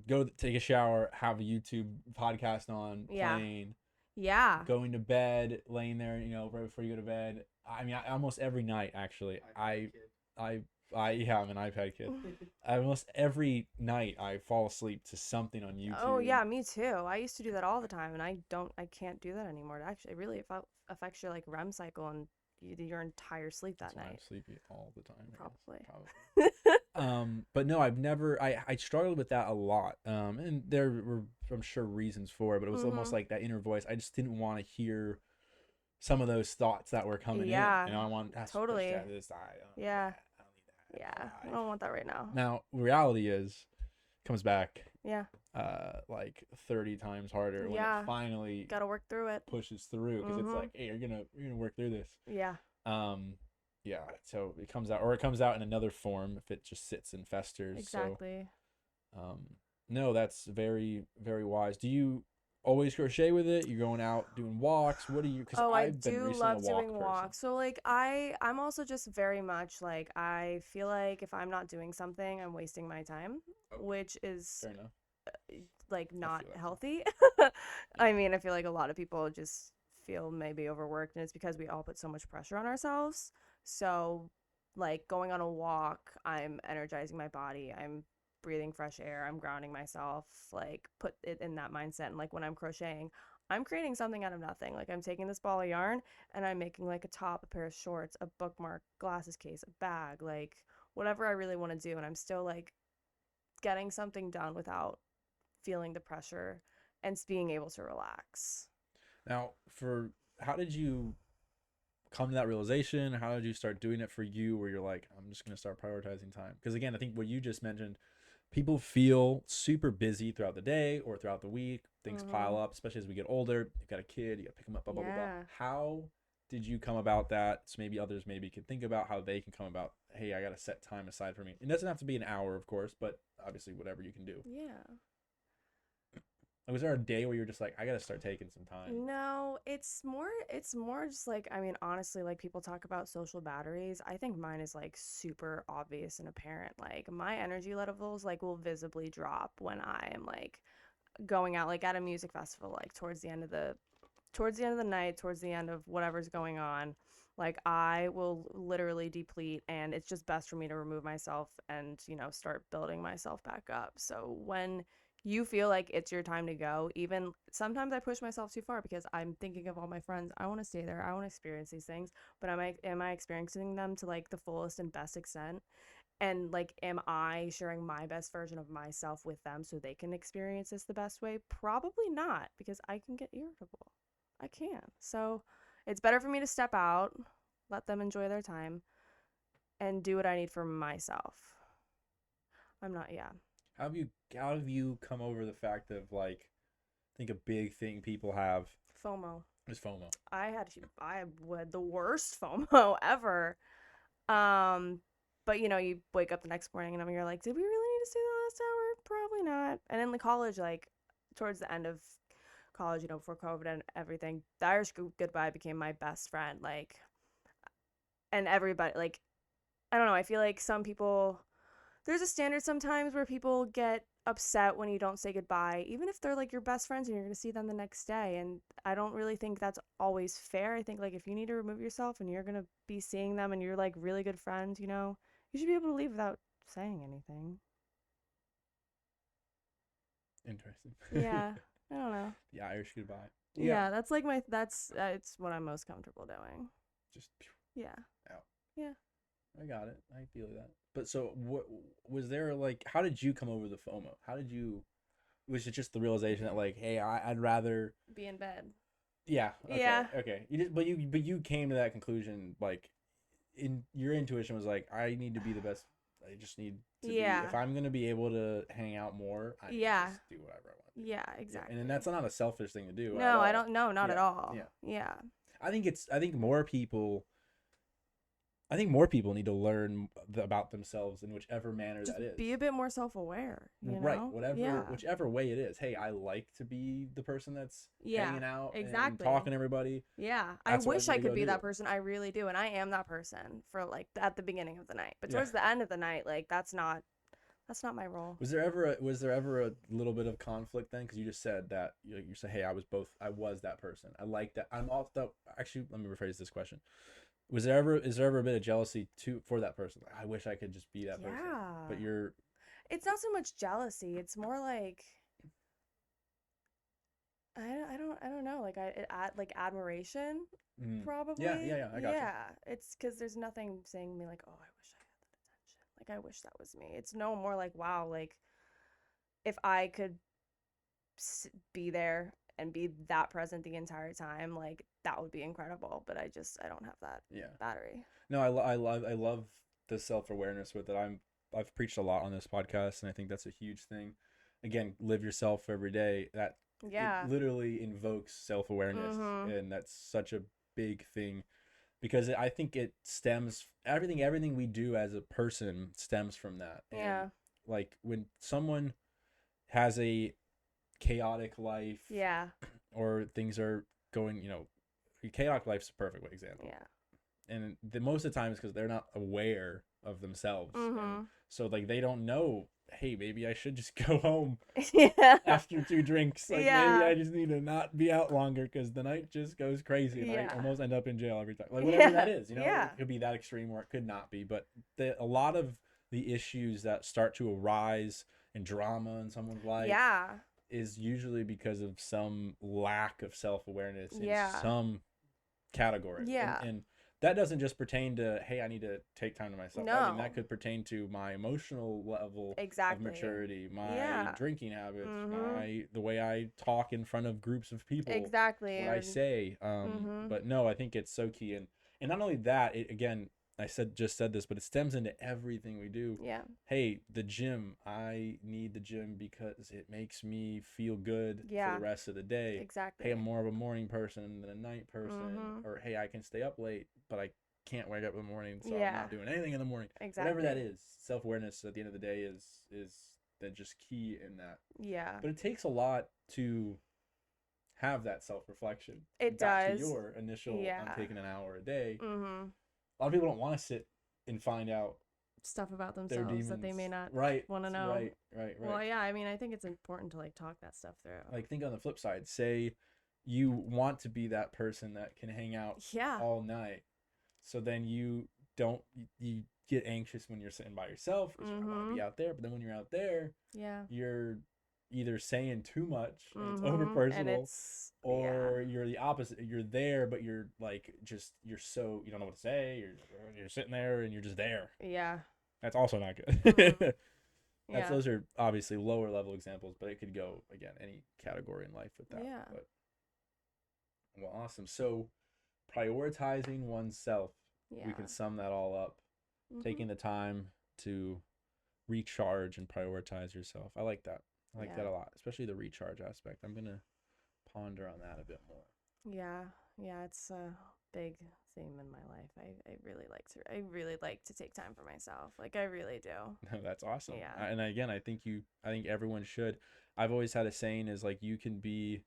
go take a shower, have a YouTube podcast on, Yeah. playing, Yeah. going to bed, laying there, right before you go to bed. I mean, almost every night actually. I'm an iPad kid. Almost every night I fall asleep to something on YouTube. Oh yeah, me too. I used to do that all the time, and I can't do that anymore. It actually really affects your like REM cycle and your entire sleep that That's why I'm night. sleepy all the time. I guess. Probably. But no, I've never. I struggled with that a lot. And there were, I'm sure, reasons for it, but it was almost Mhm. like that inner voice. I just didn't want to hear some of those thoughts that were coming Yeah, in. I want totally. I don't need Yeah. that. I don't need that. Yeah, I Why? don't want that right now. Now, reality comes back Yeah, like 30 times harder when Yeah. it finally gotta work through it. pushes through, because it's Mhm. like, hey, you're gonna work through this. Yeah. Yeah, so it comes out in another form if it just sits and festers. Exactly. So no, that's very, very wise. Do you always crochet with it? You're going out doing walks? What do you? Because Oh, I I've been do recently love a walk doing person. walks. So like I'm also just very much like I feel like if I'm not doing something, I'm wasting my time, Oh. which is Fair enough. like not feel that. healthy. I mean, I feel like a lot of people just feel maybe overworked, and it's because we all put so much pressure on ourselves. So like going on a walk, I'm energizing my body. I'm breathing fresh air. I'm grounding myself, like put it in that mindset. And like when I'm crocheting, I'm creating something out of nothing. Like I'm taking this ball of yarn and I'm making like a top, a pair of shorts, a bookmark, glasses case, a bag, like whatever I really want to do. And I'm still like getting something done without feeling the pressure and being able to relax. Now, how did you come to that realization? How did you start doing it for you where you're like, I'm just going to start prioritizing time? Because again, I think what you just mentioned, people feel super busy throughout the day or throughout the week. Things pile up, especially as we get older. You've got a kid, you got to pick them up, blah, blah, blah, blah. Yeah. How did you come about that? So maybe others maybe can think about how they can come about, hey, I got to set time aside for me. It doesn't have to be an hour, of course, but obviously whatever you can do. Yeah. Was there a day where you're just like, I got to start taking some time? No, it's more just like, I mean, honestly, like people talk about social batteries. I think mine is like super obvious and apparent. Like my energy levels like will visibly drop when I am like going out like at a music festival, like towards the end of the night, towards the end of whatever's going on. Like I will literally deplete, and it's just best for me to remove myself and, start building myself back up. So when you feel like it's your time to go, even sometimes I push myself too far because I'm thinking of all my friends. I want to stay there. I want to experience these things, but am I experiencing them to like the fullest and best extent? And like, am I sharing my best version of myself with them so they can experience this the best way? Probably not, because I can get irritable. I can. So it's better for me to step out, let them enjoy their time, and do what I need for myself. I'm not, yeah. How have you come over the fact of like, I think a big thing people have FOMO. is FOMO. I had the worst FOMO ever. But you wake up the next morning and you're like, did we really need to stay the last hour? Probably not. And in the college, like towards the end of college, before COVID and everything, the Irish goodbye became my best friend. Like, and everybody, like, I don't know. I feel like some people, there's a standard sometimes where people get upset when you don't say goodbye, even if they're like your best friends and you're going to see them the next day. And I don't really think that's always fair. I think like if you need to remove yourself and you're going to be seeing them and you're like really good friends, you should be able to leave without saying anything. Interesting. Yeah. I don't know. The Irish goodbye. Yeah, that's like it's what I'm most comfortable doing. Just Yeah. out. Yeah. I got it. I feel that. But so what was there like, how did you come over the FOMO? Was it just the realization that like, hey, I'd rather be in bed? Yeah. Okay. Yeah. Okay. But you came to that conclusion like in your intuition was like, I need to be the best. I just need to be, if I'm gonna be able to hang out more, I need to just do whatever I want to do. Yeah, exactly. And then that's not a selfish thing to do. No, I don't. No, not at all. Yeah. I think more people need to learn about themselves in whichever manner Just that is. be a bit more self-aware, right? Whichever way it is. Hey, I like to be the person that's hanging out and talking to everybody. Yeah, I wish I could be that person. I really do, and I am that person for like at the beginning of the night. But towards the end of the night, like that's not my role. Was there ever a little bit of conflict then? Because you just said that you said, hey, I was that person. I like that. I'm also actually. Let me rephrase this question. Is there ever a bit of jealousy for that person? Like, I wish I could just be that person. But it's not so much jealousy. It's more like I don't know. Like like admiration, probably. Yeah. I got you. Yeah, it's because there's nothing saying to me like, oh, I wish I had that attention. Like I wish that was me. It's no more like, wow, like if I could be there and be that present the entire time, like that would be incredible. But I don't have that battery. No, I love the self-awareness with it. I've preached a lot on this podcast, and I think that's a huge thing. Again, live yourself every day. That it literally invokes self-awareness, and that's such a big thing because I think it stems everything we do as a person stems from that. And like when someone has a chaotic life, or things are going, chaotic life's a perfect example. And most of the time it's because they're not aware of themselves. And so like they don't know hey, maybe I should just go home Yeah. after 2 drinks. Like, maybe Yeah. I just need to not be out longer because the night just goes crazy and I Yeah. almost end up in jail every time. Like, whatever that is, Yeah. it could be that extreme or it could not be. But a lot of the issues that start to arise in drama in someone's life Yeah. is usually because of some lack of self-awareness in Yeah. some category. Yeah. And that doesn't just pertain to, hey, I need to take time to myself. I mean, No. that could pertain to my emotional level Exactly. of maturity, my Yeah. drinking habits, Mhm. the way I talk in front of groups of people, Exactly. what I say. Mhm. But no, I think it's so key. And not only that, again, I just said this, but it stems into everything we do. Yeah. Hey, the gym, I need the gym because it makes me feel good for Yeah. the rest of the day. Exactly. Hey, I'm more of a morning person than a night person. Mhm. Or hey, I can stay up late, but I can't wake up in the morning, so I'm Yeah. not doing anything in the morning. Exactly. Whatever that is, self-awareness at the end of the day is then just key in that. Yeah. But it takes a lot to have that self-reflection. It Back does. to your initial, Yeah. I'm taking an hour a day. Mhm. A lot of people don't want to sit and find out Stuff about their themselves demons that they may not right want to know. right. Well, yeah, I mean, I think it's important to like talk that stuff through. Like, think on the flip side, say you want to be that person that can hang out Yeah. all night, so then you don't you get anxious when you're sitting by yourself because you want to be out there, but then when you're out there, Yeah. you're either saying too much and it's And over-personal, it's or you're the opposite. You're there, but you're like you're so you don't know what to say. You're sitting there and you're just there. Yeah. That's also not good. Yeah. Those are obviously lower level examples, but it could go again any category in life with that. Yeah. But well, awesome. So prioritizing oneself, Yeah. we can sum that all up. Mhm. Taking the time to recharge and prioritize yourself. I like that. I like that a lot, especially the recharge aspect. I'm gonna ponder on that a bit more. Yeah. Yeah, it's a big theme in my life. I really like to take time for myself. Like I really do. That's awesome. Yeah. And again, I think everyone should. I've always had a saying is like you can be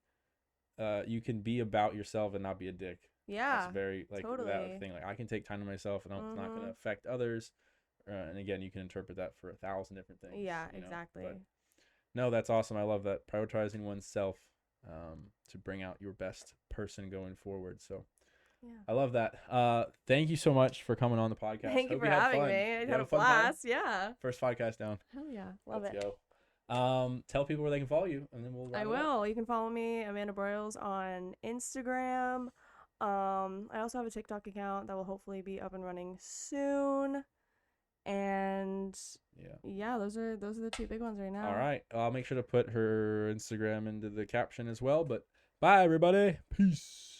about yourself and not be a dick. Yeah. That's very like totally. that thing. Like I can take time to myself and it's not going to affect others. And again, you can interpret that for 1,000 different things. Yeah, exactly. But no, that's awesome. I love that, prioritizing oneself to bring out your best person going forward. So yeah. I love that. Thank you so much for coming on the podcast. Thank you for having me. I had a blast. Yeah. First podcast down. Hell yeah. Love Let's it. go. Tell people where they can follow you, and then we'll. I will. You can follow me, Amanda Broyles, on Instagram. I also have a TikTok account that will hopefully be up and running soon. And yeah, those are the 2 big ones right now. All right. I'll make sure to put her Instagram into the caption as well. But bye, everybody. Peace.